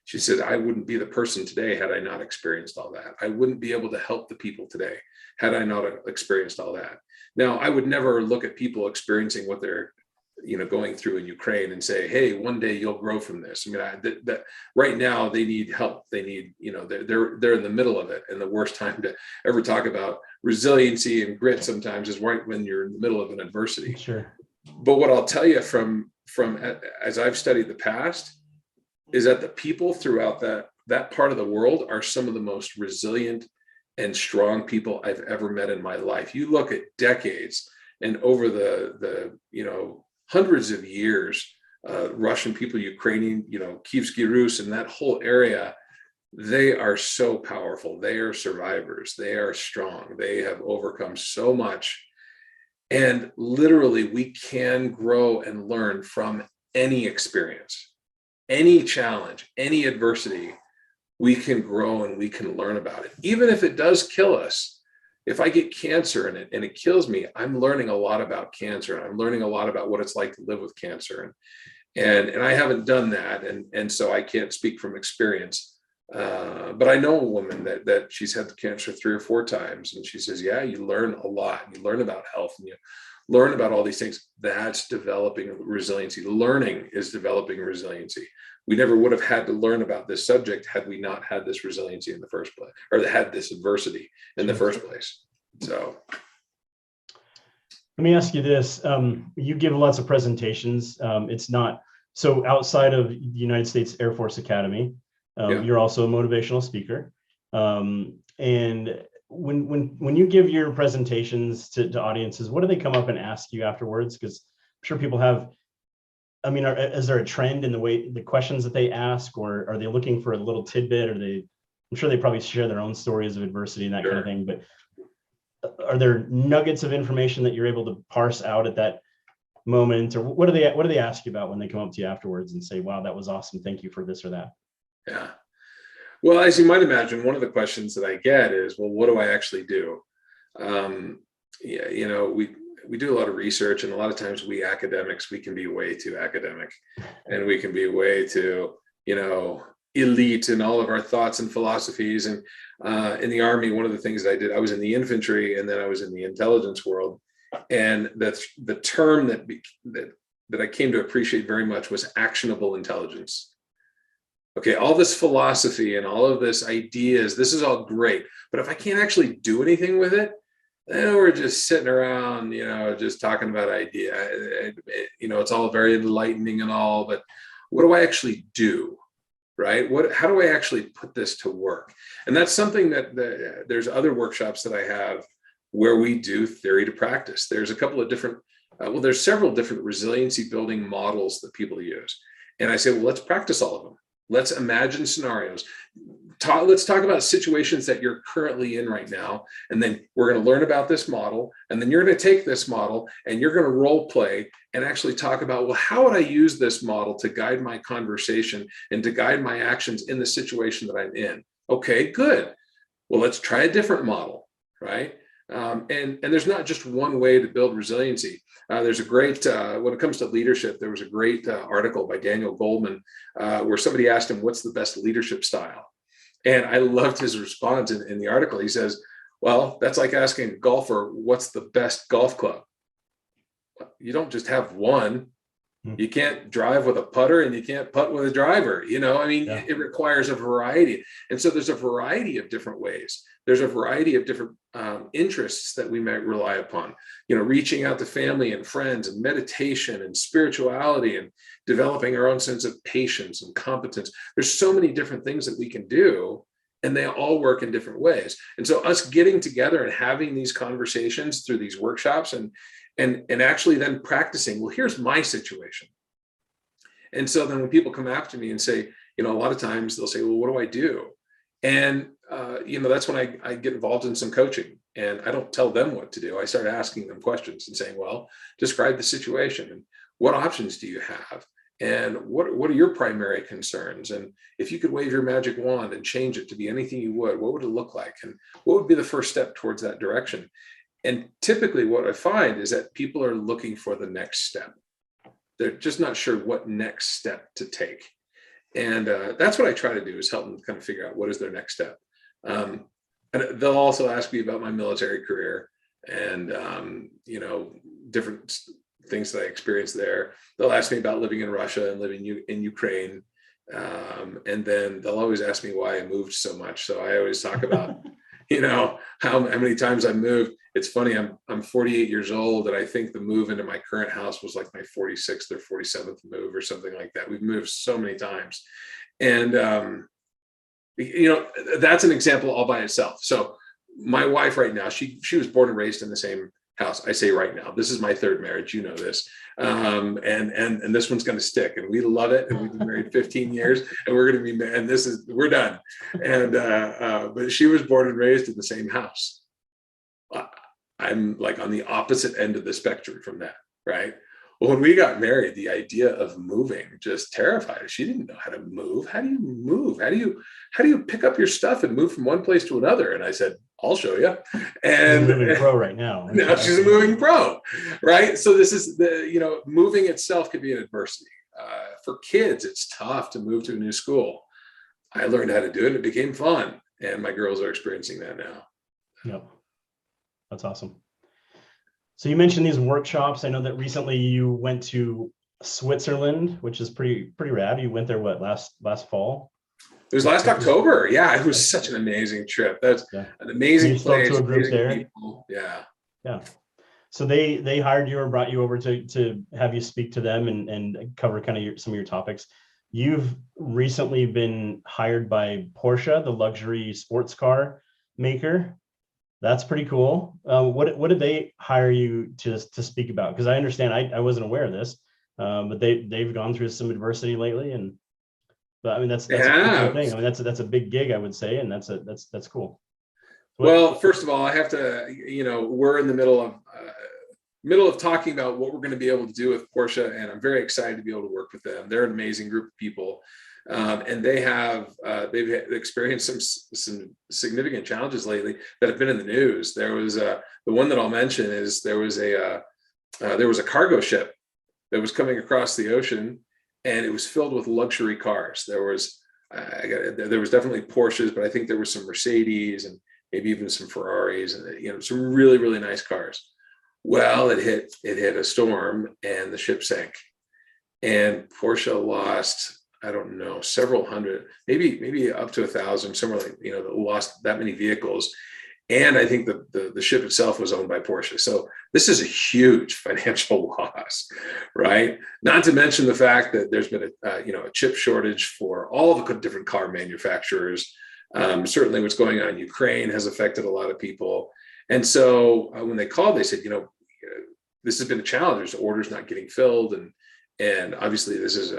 She said, I wouldn't be the person today had I not experienced all that. I wouldn't be able to help the people today had I not experienced all that. Now, I would never look at people experiencing what they're, going through in Ukraine and say, hey, one day you'll grow from this. I mean, that right now they need help. They need, they're in the middle of it. And the worst time to ever talk about resiliency and grit sometimes is right when you're in the middle of an adversity. Sure. But what I'll tell you from as I've studied the past, is that the people throughout that part of the world are some of the most resilient and strong people I've ever met in my life. You look at decades and over the hundreds of years, Russian people, Ukrainian, Kyiv Rus and that whole area, they are so powerful. They are survivors. They are strong. They have overcome so much. And literally we can grow and learn from any experience. Any challenge, any adversity, we can grow and we can learn about it. Even if it does kill us, if I get cancer and it kills me, I'm learning a lot about cancer. And I'm learning a lot about what it's like to live with cancer. And I haven't done that. And so I can't speak from experience. But I know a woman that she's had cancer 3 or 4 times. And she says, yeah, you learn a lot. You learn about health and you learn about all these things. That's developing resiliency. Learning is developing resiliency. We never would have had to learn about this subject had we not had this resiliency in the first place, or had this adversity in the first place. So let me ask you this. You give lots of presentations. It's not so outside of the United States Air Force Academy. You're also a motivational speaker. And when you give your presentations to audiences, what do they come up and ask you afterwards? Because I'm sure people have I mean, is there a trend in the questions that they ask, or are they looking for a little tidbit? I'm sure they probably share their own stories of adversity and that kind of thing, but are there nuggets of information that you're able to parse out at that moment? Or what do they ask you about when they come up to you afterwards and say, wow, that was awesome, thank you for this or that? Yeah. Well, as you might imagine, one of the questions that I get is, well, what do I actually do? Yeah, we do a lot of research, and a lot of times we academics, we can be way too academic, and we can be way too, elite in all of our thoughts and philosophies. And in the Army, one of the things that I did, I was in the infantry, and then I was in the intelligence world. And that's the term that I came to appreciate very much was actionable intelligence. Okay, all this philosophy and all of this ideas, this is all great, but if I can't actually do anything with it, then we're just sitting around, just talking about idea. It's all very enlightening and all, but what do I actually do, right? How do I actually put this to work? And that's something that there's other workshops that I have where we do theory to practice. There's a couple of different, there's several different resiliency building models that people use. And I say, well, let's practice all of them. Let's imagine scenarios. Let's talk about situations that you're currently in right now. And then we're going to learn about this model. And then you're going to take this model and you're going to role play and actually talk about, well, how would I use this model to guide my conversation and to guide my actions in the situation that I'm in? Okay, good. Well, let's try a different model, right? And there's not just one way to build resiliency. There's a great, when it comes to leadership, there was a great article by Daniel Goldman where somebody asked him, what's the best leadership style? And I loved his response in the article. He says, well, that's like asking a golfer, what's the best golf club? You don't just have one. You can't drive with a putter and you can't putt with a driver. It requires a variety. And so there's a variety of different ways. There's a variety of different interests that we might rely upon, reaching out to family and friends and meditation and spirituality and developing our own sense of patience and competence. There's so many different things that we can do, and they all work in different ways. And so us getting together and having these conversations through these workshops and actually then practicing, well, here's my situation. And so then when people come after me and say, a lot of times they'll say, well, what do I do? And, that's when I get involved in some coaching, and I don't tell them what to do. I start asking them questions and saying, well, describe the situation and what options do you have? And what are your primary concerns? And if you could wave your magic wand and change it to be anything you would, what would it look like? And what would be the first step towards that direction? And typically what I find is that people are looking for the next step. They're just not sure what next step to take. And that's what I try to do, is help them kind of figure out what is their next step. And they'll also ask me about my military career and, different things that I experienced there. They'll ask me about living in Russia and living in Ukraine. And then they'll always ask me why I moved so much. So I always talk about, how many times I moved. It's funny, I'm 48 years old, and I think the move into my current house was like my 46th or 47th move or something like that. We've moved so many times. And, that's an example all by itself. So my wife right now, she was born and raised in the same house. I say right now, this is my third marriage, this. And this one's going to stick, and we love it. And we've been married 15 years, and we're going to be, and we're done. And, but she was born and raised in the same house. I'm like on the opposite end of the spectrum from that, right? Well, when we got married, the idea of moving just terrified her. She didn't know how to move. How do you move? How do you pick up your stuff and move from one place to another? And I said, I'll show you. And she's a moving pro right now. Now she's a moving pro, right? So this is moving itself could be an adversity. For kids, it's tough to move to a new school. I learned how to do it, and it became fun. And my girls are experiencing that now. Yep. That's awesome. So you mentioned these workshops. I know that recently you went to Switzerland, which is pretty rad. You went there last fall? It was last October. Yeah, it was such an amazing trip. That's an amazing place. To a group there. People. Yeah. Yeah. So they hired you or brought you over to have you speak to them and cover kind of some of your topics. You've recently been hired by Porsche, the luxury sports car maker. That's pretty cool. What did they hire you to speak about? Because I understand I wasn't aware of this. but they've gone through some adversity lately, but I mean that's a cool thing. I mean that's a big gig, I would say, and that's cool. Well, first of all, I have to, we're in the middle of talking about what we're going to be able to do with Porsche, and I'm very excited to be able to work with them. They're an amazing group of people, and they've experienced some significant challenges lately that have been in the news. There was the one that I'll mention is there was a cargo ship that was coming across the ocean, and it was filled with luxury cars. There was definitely Porsches, but I think there was some Mercedes and maybe even some Ferraris, and some really, really nice cars. Well, it hit a storm and the ship sank, and Porsche lost, I don't know, several hundred, maybe up to 1,000, somewhere like, lost that many vehicles. And I think the ship itself was owned by Porsche. So this is a huge financial loss, right? Not to mention the fact that there's been a chip shortage for all the different car manufacturers. Certainly what's going on in Ukraine has affected a lot of people. And so when they called, they said, this has been a challenge. There's orders not getting filled. And obviously this is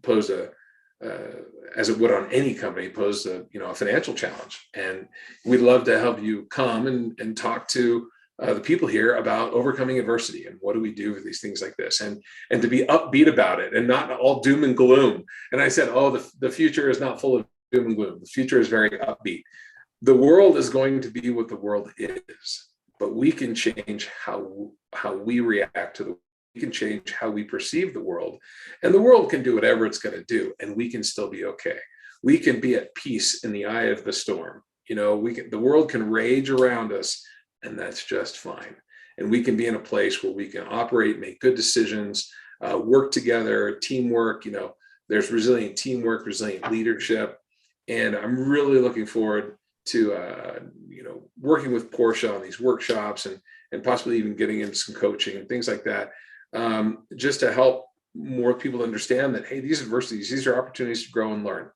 posed as it would on any company, posed a financial challenge. And we'd love to help you come and talk to the people here about overcoming adversity and what do we do with these things like this, and to be upbeat about it and not all doom and gloom. And I said, the future is not full of doom and gloom. The future is very upbeat. The world is going to be what the world is, but we can change how we react to the world. We can change how we perceive the world, and the world can do whatever it's going to do, and we can still be okay. We can be at peace in the eye of the storm. The world can rage around us, and that's just fine. And we can be in a place where we can operate, make good decisions, work together, teamwork. There's resilient teamwork, resilient leadership. And I'm really looking forward to working with Porsche on these workshops and possibly even getting into some coaching and things like that, just to help more people understand that, hey, these adversities, these are opportunities to grow and learn.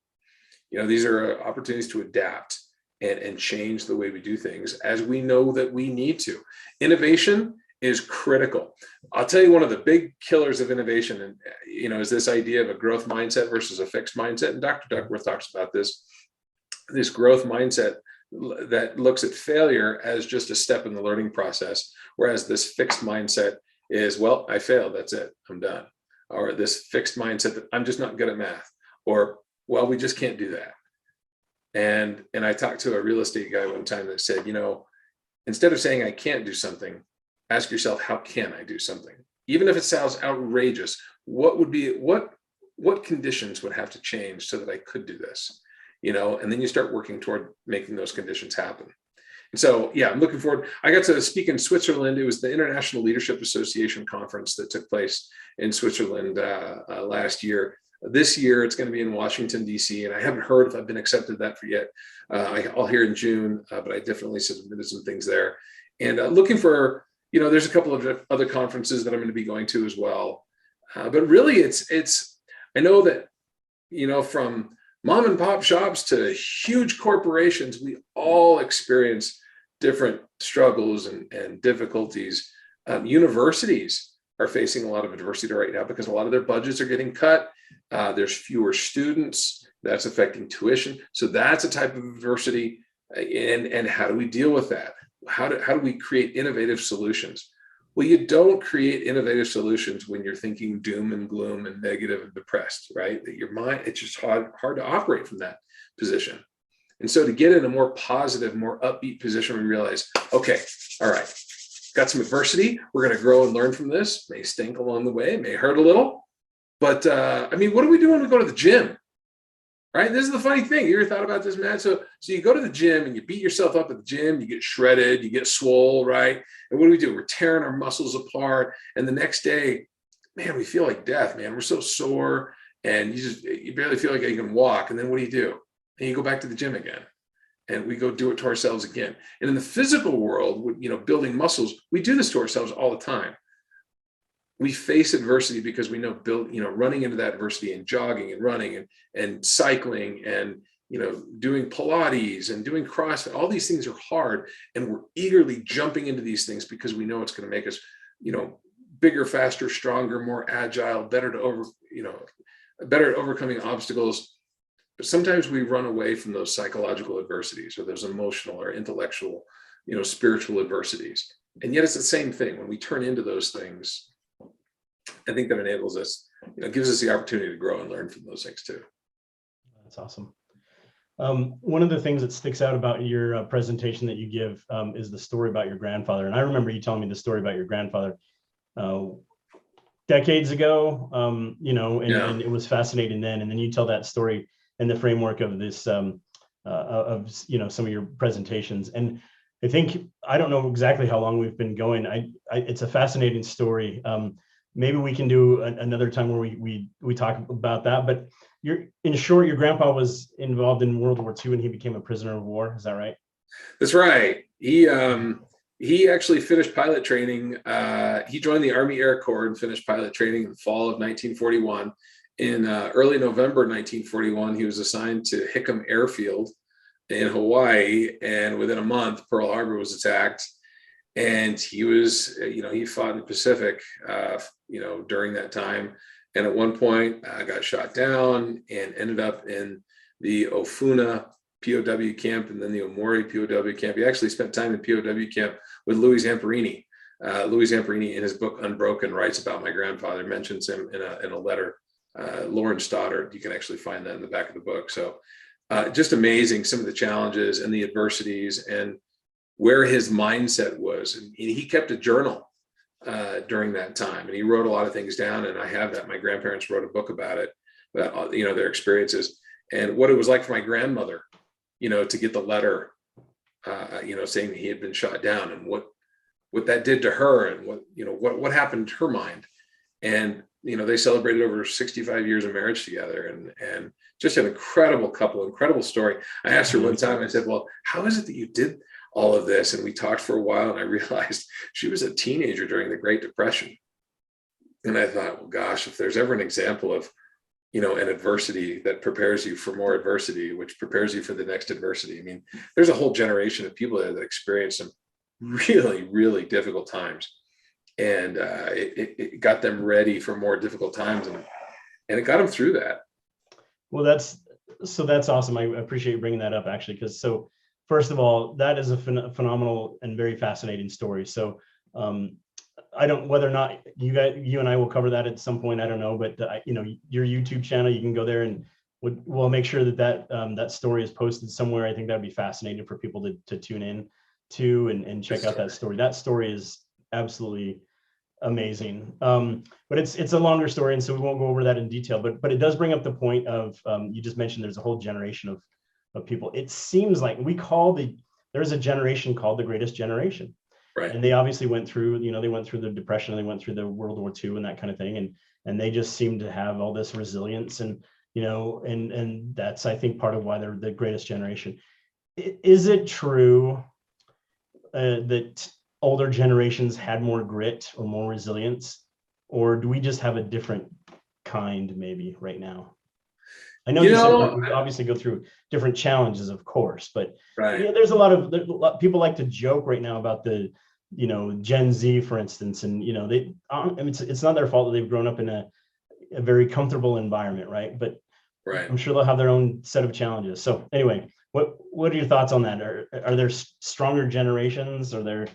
These are opportunities to adapt and change the way we do things as we know that we need to. Innovation is critical. I'll tell you, one of the big killers of innovation, is this idea of a growth mindset versus a fixed mindset. And Dr. Duckworth talks about this growth mindset that looks at failure as just a step in the learning process, whereas this fixed mindset is, well, I failed, that's it, I'm done. Or this fixed mindset that I'm just not good at math, or, well, we just can't do that. And I talked to a real estate guy one time that said, instead of saying I can't do something, ask yourself, how can I do something? Even if it sounds outrageous, what conditions would have to change so that I could do this? And then you start working toward making those conditions happen. And so, yeah, I'm looking forward. I got to speak in Switzerland. It was the International Leadership Association conference that took place in Switzerland last year. This year, it's going to be in Washington, D.C., and I haven't heard if I've been accepted that for yet. I'll hear in June, but I definitely submitted some things there. And looking for, there's a couple of other conferences that I'm going to be going to as well. But really, it's I know that, from mom and pop shops to huge corporations, we all experience different struggles and difficulties. Universities are facing a lot of adversity right now because a lot of their budgets are getting cut. There's fewer students. That's affecting tuition. So that's a type of adversity. And how do we deal with that? How do we create innovative solutions? Well, you don't create innovative solutions when you're thinking doom and gloom and negative and depressed, right? That your mind, it's just hard to operate from that position. And so to get in a more positive, more upbeat position, we realize, okay, all right, got some adversity. We're going to grow and learn from this. May stink along the way, may hurt a little. But what do we do when we go to the gym? Right? This is the funny thing. You ever thought about this, man? So you go to the gym and you beat yourself up at the gym, you get shredded, you get swole, right? And what do? We're tearing our muscles apart. And the next day, man, we feel like death, man. We're so sore and you barely feel like you can walk. And then what do? And you go back to the gym again. And we go do it to ourselves again. And in the physical world, building muscles, we do this to ourselves all the time. We face adversity because we know running into that adversity and jogging and running and cycling and, doing Pilates and doing CrossFit, all these things are hard. And we're eagerly jumping into these things because we know it's going to make us, bigger, faster, stronger, more agile, better at overcoming obstacles. But sometimes we run away from those psychological adversities or those emotional or intellectual, spiritual adversities. And yet it's the same thing. When we turn into those things, I think that enables us, gives us the opportunity to grow and learn from those things too. That's awesome. One of the things that sticks out about your presentation that you give is the story about your grandfather. And I remember you telling me the story about your grandfather decades ago, and it was fascinating then. And then you tell that story in the framework of this, some of your presentations. And I think, I don't know exactly how long we've been going. It's a fascinating story. Maybe we can do another time where we talk about that. But in short, your grandpa was involved in World War II and he became a prisoner of war. Is that right? That's right. He actually finished pilot training. He joined the Army Air Corps and finished pilot training in the fall of 1941. In early November 1941, he was assigned to Hickam Airfield in Hawaii, and within a month, Pearl Harbor was attacked. And he was, he fought in the Pacific, during that time. And at one point got shot down and ended up in the Ofuna POW camp and then the Omori POW camp. He actually spent time in POW camp with Louis Zamperini. Louis Zamperini, in his book Unbroken, writes about my grandfather, mentions him in a letter. Lauren Stoddard, you can actually find that in the back of the book. So just amazing, some of the challenges and the adversities and where his mindset was. And he kept a journal during that time, and he wrote a lot of things down, and I have that. My grandparents wrote a book about it, their experiences and what it was like for my grandmother, to get the letter, saying that he had been shot down, and what that did to her, and what happened to her mind. And they celebrated over 65 years of marriage together, and just an incredible couple, incredible story. I asked her one time, I said, well, how is it that you did all of this? And we talked for a while, and I realized she was a teenager during the Great Depression. And I thought, well, gosh, if there's ever an example of, an adversity that prepares you for more adversity, which prepares you for the next adversity. I mean, there's a whole generation of people there that experienced some really, really difficult times. And it got them ready for more difficult times, and it got them through that. Well, that's awesome. I appreciate you bringing that up, actually, because first of all, that is a phenomenal and very fascinating story. So I don't, whether or not you and I will cover that at some point, I don't know, but your YouTube channel, you can go there, and we'll make sure that story is posted somewhere. I think that'd be fascinating for people to tune in to and check out that story. That story is absolutely amazing. But it's a longer story, and so we won't go over that in detail, but it does bring up the point of, you just mentioned there's a whole generation of people. It seems like there's a generation called the greatest generation. Right. And they obviously went through, they went through the Depression, they went through the World War II and that kind of thing. And they just seem to have all this resilience, and that's, I think, part of why they're the greatest generation. Is it true that older generations had more grit or more resilience, or do we just have a different kind maybe right now? I know you said we obviously go through different challenges, of course, but right. There's a lot of people like to joke right now about the Gen Z, for instance, and it's not their fault that they've grown up in a very comfortable environment, right? But right. I'm sure they'll have their own set of challenges. So anyway, what are your thoughts on that? Are there stronger generations? Are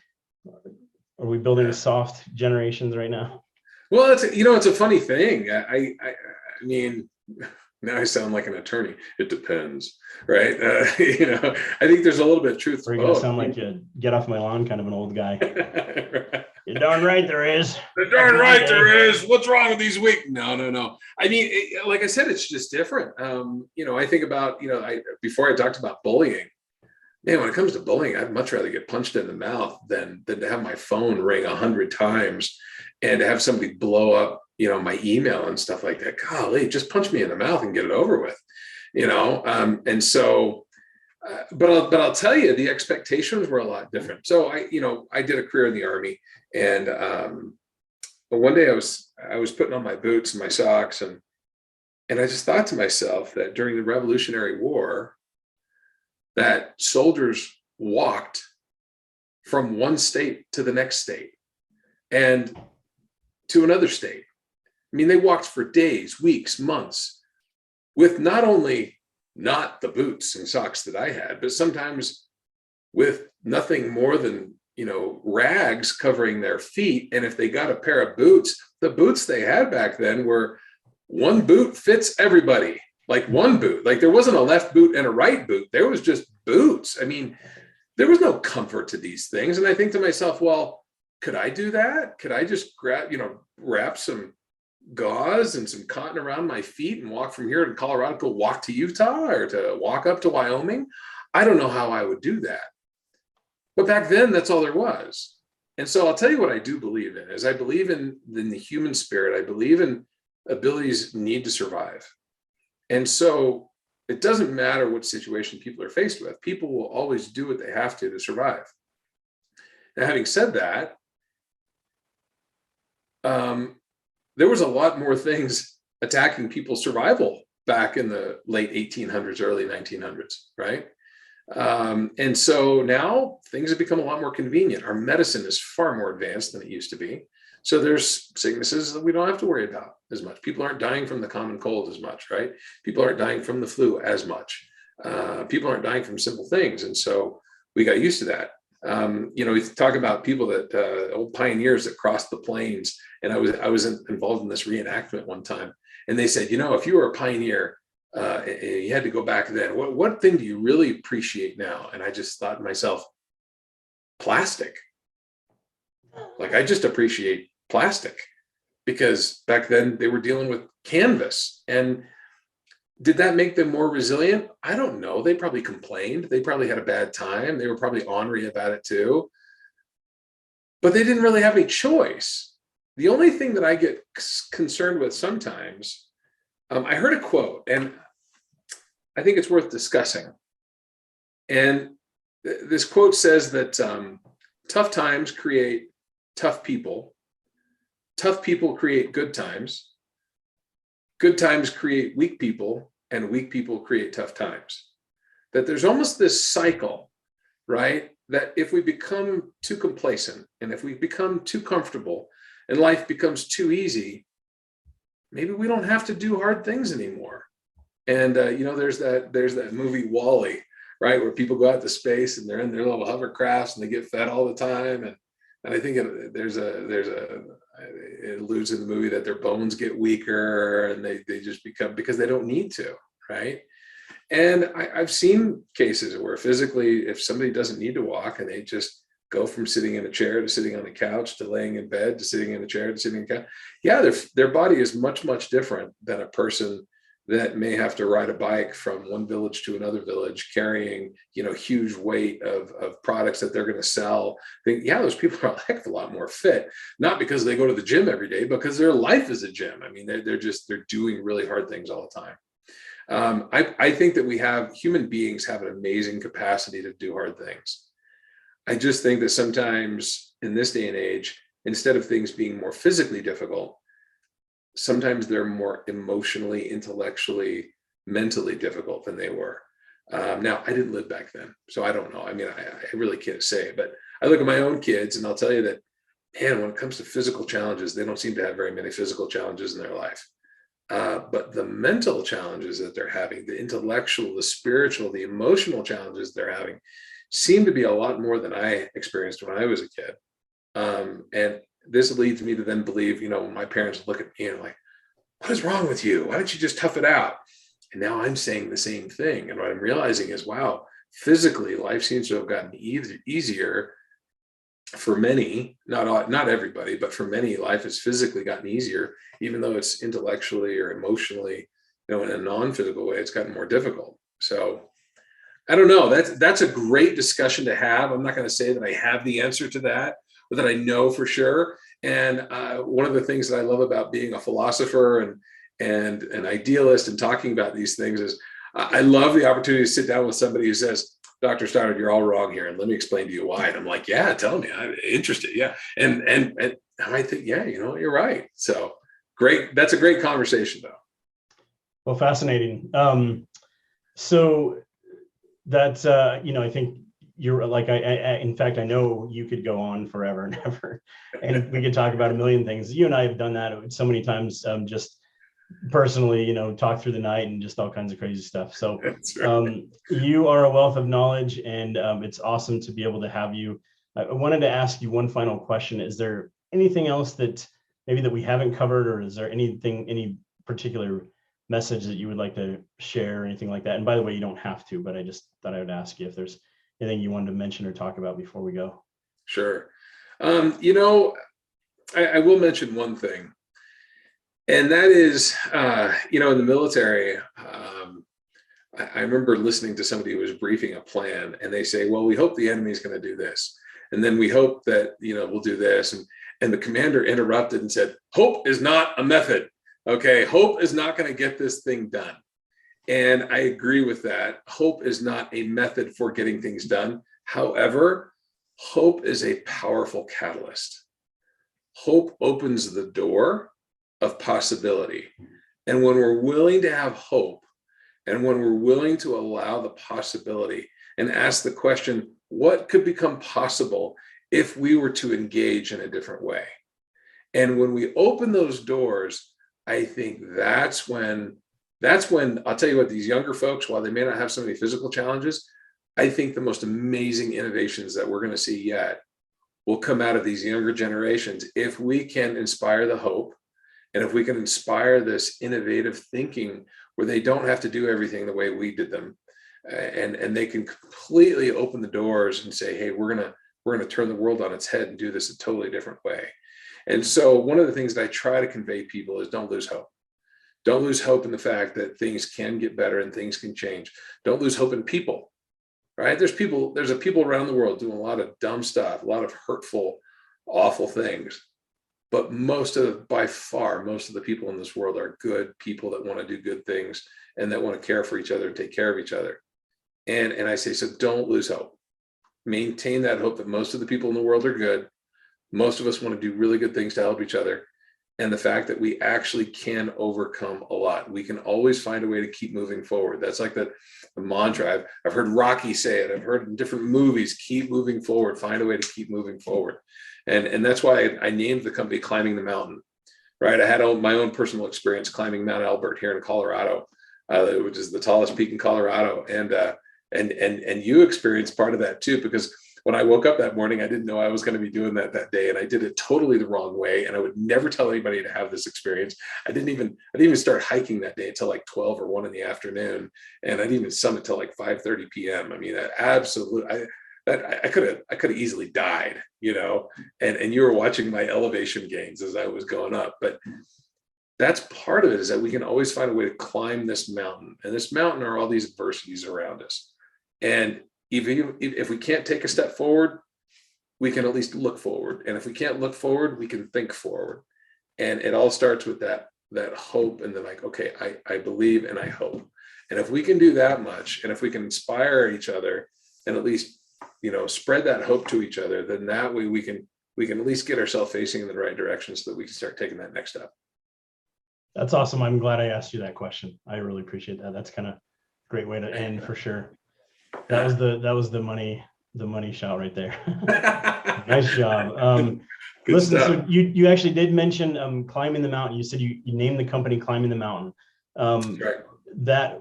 we building soft generations right now? Well, it's a funny thing. I mean, now I sound like an attorney. It depends, right? I think there's a little bit of truth. Or you're gonna sound like a get off my lawn kind of an old guy. Right. You're darn right there is. You're darn right there is. What's wrong with these weak? No. I mean, like I said, it's just different. I think about, before I talked about bullying, man, when it comes to bullying, I'd much rather get punched in the mouth than to have my phone ring 100 times and to have somebody blow up, my email and stuff like that. Golly, just punch me in the mouth and get it over with, and so, but I'll tell you, the expectations were a lot different. So I did a career in the Army, and but one day I was putting on my boots and my socks, and I just thought to myself that during the Revolutionary War, that soldiers walked from one state to the next state. And to another state. I mean, they walked for days, weeks, months with not only not the boots and socks that I had, but sometimes with nothing more than, rags covering their feet. And if they got a pair of boots, the boots they had back then were one boot fits everybody, like one boot. Like there wasn't a left boot and a right boot. There was just boots. I mean, there was no comfort to these things. And I think to myself, well, could I do that? Could I just wrap some gauze and some cotton around my feet and walk from here to Colorado, go walk to Utah or to walk up to Wyoming? I don't know how I would do that. But back then, that's all there was. And so I'll tell you what I do believe in is I believe in the human spirit. I believe in abilities need to survive. And so it doesn't matter what situation people are faced with. People will always do what they have to survive. Now, having said that, there was a lot more things attacking people's survival back in the late 1800s, early 1900s, right? And so now things have become a lot more convenient. Our medicine is far more advanced than it used to be. So there's sicknesses that we don't have to worry about as much. People aren't dying from the common cold as much, right? People aren't dying from the flu as much. People aren't dying from simple things. And so we got used to that. We talk about people that old pioneers that crossed the plains. And I was involved in this reenactment one time. And they said, if you were a pioneer, and you had to go back then, what thing do you really appreciate now? And I just thought to myself, plastic. Like I just appreciate plastic because back then they were dealing with canvas. And did that make them more resilient? I don't know. They probably complained. They probably had a bad time. They were probably ornery about it too. But they didn't really have any choice. The only thing that I get concerned with sometimes, I heard a quote, and I think it's worth discussing. And this quote says that tough times create tough people create good times create weak people, and weak people create tough times. That there's almost this cycle, right? That if we become too complacent and if we become too comfortable and life becomes too easy, maybe we don't have to do hard things anymore. And there's that movie WALL-E, right, where people go out to space and they're in their little hovercrafts and they get fed all the time. And I think it alludes in the movie that their bones get weaker and they just become, because they don't need to, right? And I've seen cases where physically, if somebody doesn't need to walk and they just go from sitting in a chair to sitting on the couch to laying in bed to sitting in a chair to sitting in a couch, yeah, their body is much, much different than a person that may have to ride a bike from one village to another village carrying, huge weight of products that they're going to sell. Those people are a heck of a lot more fit, not because they go to the gym every day, because their life is a gym. I mean, they're doing really hard things all the time. I think that human beings have an amazing capacity to do hard things. I just think that sometimes in this day and age, instead of things being more physically difficult, sometimes they're more emotionally, intellectually, mentally difficult than they were. Now, I didn't live back then, so I don't know. I mean, I really can't say, but I look at my own kids and I'll tell you that, man, when it comes to physical challenges, they don't seem to have very many physical challenges in their life. But the mental challenges that they're having, the intellectual, the spiritual, the emotional challenges they're having seem to be a lot more than I experienced when I was a kid. And this leads me to then believe, when my parents look at me and like, what is wrong with you? Why don't you just tough it out? And now I'm saying the same thing. And what I'm realizing is, wow, physically life seems to have gotten easier for many, not everybody, but for many, life has physically gotten easier, even though it's intellectually or emotionally, in a non-physical way, it's gotten more difficult. So I don't know. That's a great discussion to have. I'm not going to say that I have the answer to that, but that I know for sure. And one of the things that I love about being a philosopher and an idealist and talking about these things is I love the opportunity to sit down with somebody who says, Dr. Stoddard, you're all wrong here, and let me explain to you why. And I'm like, yeah, tell me. I'm interested. Yeah. And I think, yeah, you're right. So great. That's a great conversation, though. Well, fascinating. So that's, I think you're like, in fact, I know you could go on forever and ever, and we could talk about a million things. You and I have done that so many times, just personally, talk through the night and just all kinds of crazy stuff. So right. You are a wealth of knowledge, and it's awesome to be able to have you. I wanted to ask you one final question. Is there anything else that maybe that we haven't covered, or is there any particular message that you would like to share or anything like that? And by the way, you don't have to, but I just thought I would ask you if there's anything you wanted to mention or talk about before we go. Sure. I will mention one thing, and that is, in the military, I remember listening to somebody who was briefing a plan, and they say, well, we hope the enemy is going to do this. And then we hope that, we'll do this. And the commander interrupted and said, hope is not a method. Okay, hope is not going to get this thing done. And I agree with that. Hope is not a method for getting things done. However, hope is a powerful catalyst. Hope opens the door of possibility. And when we're willing to have hope, and when we're willing to allow the possibility and ask the question, what could become possible if we were to engage in a different way? And when we open those doors, I think that's when I'll tell you what, these younger folks, while they may not have so many physical challenges, I think the most amazing innovations that we're going to see yet will come out of these younger generations if we can inspire the hope, and if we can inspire this innovative thinking where they don't have to do everything the way we did them, and they can completely open the doors and say, hey, we're gonna turn the world on its head and do this a totally different way. And so one of the things that I try to convey people is don't lose hope. Don't lose hope in the fact that things can get better and things can change. Don't lose hope in people, right? There's people around the world doing a lot of dumb stuff, a lot of hurtful, awful things. But by far, most of the people in this world are good people that want to do good things and that want to care for each other and take care of each other. And I say, so don't lose hope. Maintain that hope that most of the people in the world are good. Most of us want to do really good things to help each other. And the fact that we actually can overcome a lot. We can always find a way to keep moving forward. That's like the mantra. I've heard Rocky say it. I've heard in different movies, keep moving forward, find a way to keep moving forward. And that's why I named the company Climbing the Mountain, right? I had my own personal experience climbing Mount Elbert here in Colorado, which is the tallest peak in Colorado. And you experienced part of that too, because when I woke up that morning, I didn't know I was going to be doing that day. And I did it totally the wrong way. And I would never tell anybody to have this experience. I didn't even start hiking that day until like 12 or 1 in the afternoon. And I didn't even summit till like 5:30 p.m. I mean, I could have easily died, and you were watching my elevation gains as I was going up. But that's part of it, is that we can always find a way to climb this mountain. And this mountain are all these adversities around us. And if we can't take a step forward, we can at least look forward. And if we can't look forward, we can think forward. And it all starts with that hope, and then like, okay, I believe and I hope. And if we can do that much, and if we can inspire each other and at least spread that hope to each other, then that way we can at least get ourselves facing in the right direction so that we can start taking that next step. That's awesome. I'm glad I asked you that question. I really appreciate that. That's kind of a great way to end for sure. That was the money shot right there. Nice job. Listen, stuff. So you actually did mention climbing the mountain. You said you named the company Climbing the Mountain. Right. That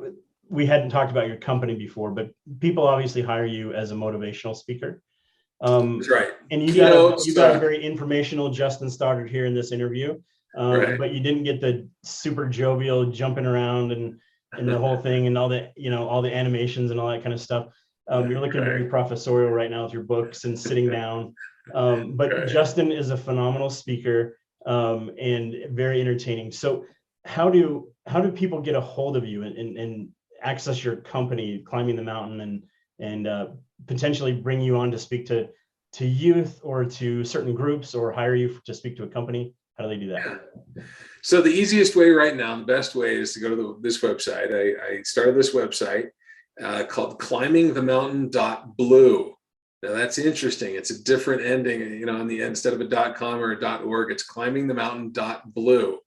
we hadn't talked about your company before, but people obviously hire you as a motivational speaker. That's right. And you got a very informational Justin Stoddard here in this interview, right. But you didn't get the super jovial jumping around and the whole thing and all the animations and all that kind of stuff. You're looking very professorial right now with your books and sitting down. But Justin is a phenomenal speaker and very entertaining. So how do people get a hold of you and access your company, Climbing the Mountain, and potentially bring you on to speak to youth or to certain groups, or hire you to speak to a company? How do they do that? So the easiest way right now, the best way, is to go to this website. I started this website called climbingthemountain.blue. Now that's interesting. It's a different ending, on the end. Instead of a .com or a .org, it's climbingthemountain.blue.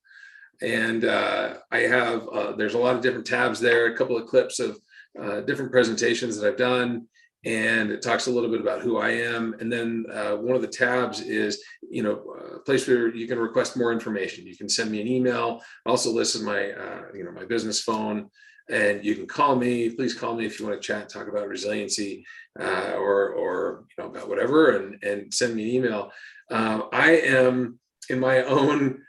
And I have, there's a lot of different tabs there, a couple of clips of different presentations that I've done. and it talks a little bit about who I am. And then one of the tabs is, a place where you can request more information. You can send me an email. Also listed my, my business phone, and you can call me. Please call me if you want to chat, talk about resiliency, or about whatever, and send me an email. I am in my own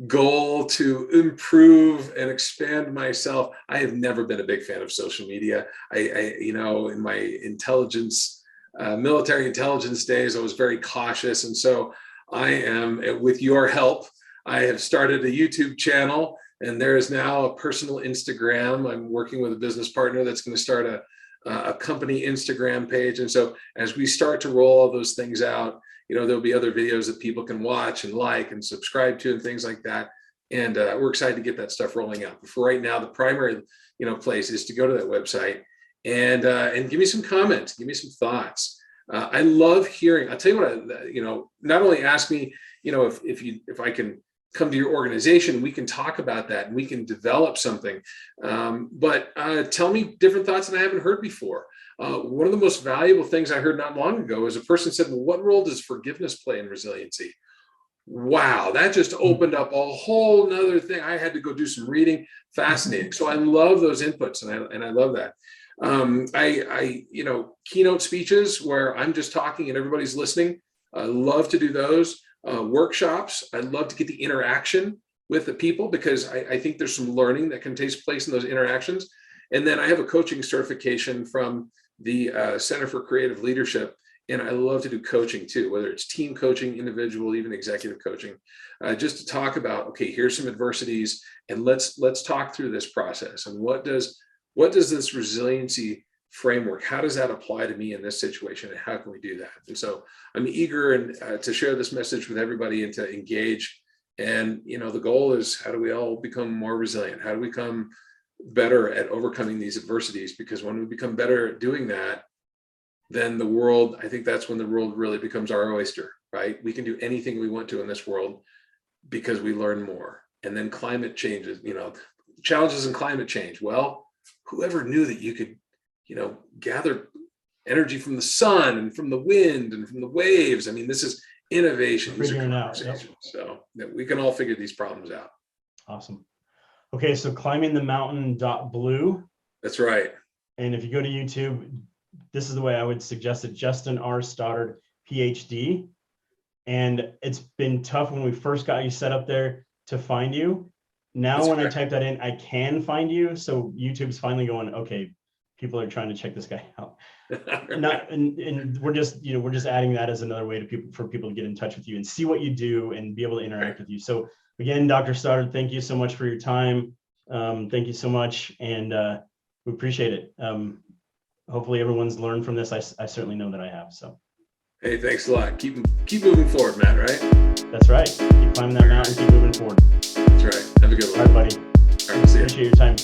goal to improve and expand myself. I have never been a big fan of social media. In my intelligence, military intelligence days, I was very cautious. And so I am, with your help, I have started a YouTube channel, and there is now a personal Instagram. I'm working with a business partner that's going to start a company Instagram page. And so as we start to roll all those things out, there'll be other videos that people can watch and like and subscribe to and things like that. And we're excited to get that stuff rolling out. But for right now, the primary, place is to go to that website and give me some comments, give me some thoughts. I love hearing. I'll tell you what, not only ask me, if I can come to your organization, we can talk about that and we can develop something. But tell me different thoughts that I haven't heard before. One of the most valuable things I heard not long ago is a person said, well, what role does forgiveness play in resiliency? Wow, that just opened up a whole nother thing. I had to go do some reading. Fascinating. So I love those inputs, and I love that. Keynote speeches where I'm just talking and everybody's listening. I love to do those. Workshops. I love to get the interaction with the people, because I think there's some learning that can take place in those interactions. And then I have a coaching certification from the Center for Creative Leadership, and I love to do coaching too, whether it's team coaching, individual, even executive coaching, just to talk about, okay, here's some adversities, and let's talk through this process. And what does this resiliency framework, how does that apply to me in this situation, and how can we do that? And so I'm eager to share this message with everybody and to engage. And the goal is, how do we all become more resilient? How do we become better at overcoming these adversities? Because when we become better at doing that, then the world, I think that's when the world really becomes our oyster, right? We can do anything we want to in this world because we learn more. And then climate changes, challenges in climate change. Well, whoever knew that you could, gather energy from the sun and from the wind and from the waves? I mean, this is innovation. These are conversations. Yep. So that we can all figure these problems out. Awesome. Okay, so climbingthemountain.blue. That's right. And if you go to YouTube, this is the way I would suggest it: Justin R. Stoddard, PhD. And it's been tough when we first got you set up there to find you. Now, that's when correct. I type that in, I can find you. So YouTube's finally going, okay, people are trying to check this guy out. And we're just adding that as another way for people to get in touch with you and see what you do and be able to interact with you. So again, Dr. Stoddard, thank you so much for your time. Thank you so much, and we appreciate it. Hopefully everyone's learned from this. I certainly know that I have. So, hey, thanks a lot. Keep moving forward, Matt. Right? That's right. Keep climbing that mountain. Keep moving forward. That's right. Have a good one. All right, buddy. All right, see you. Appreciate your time.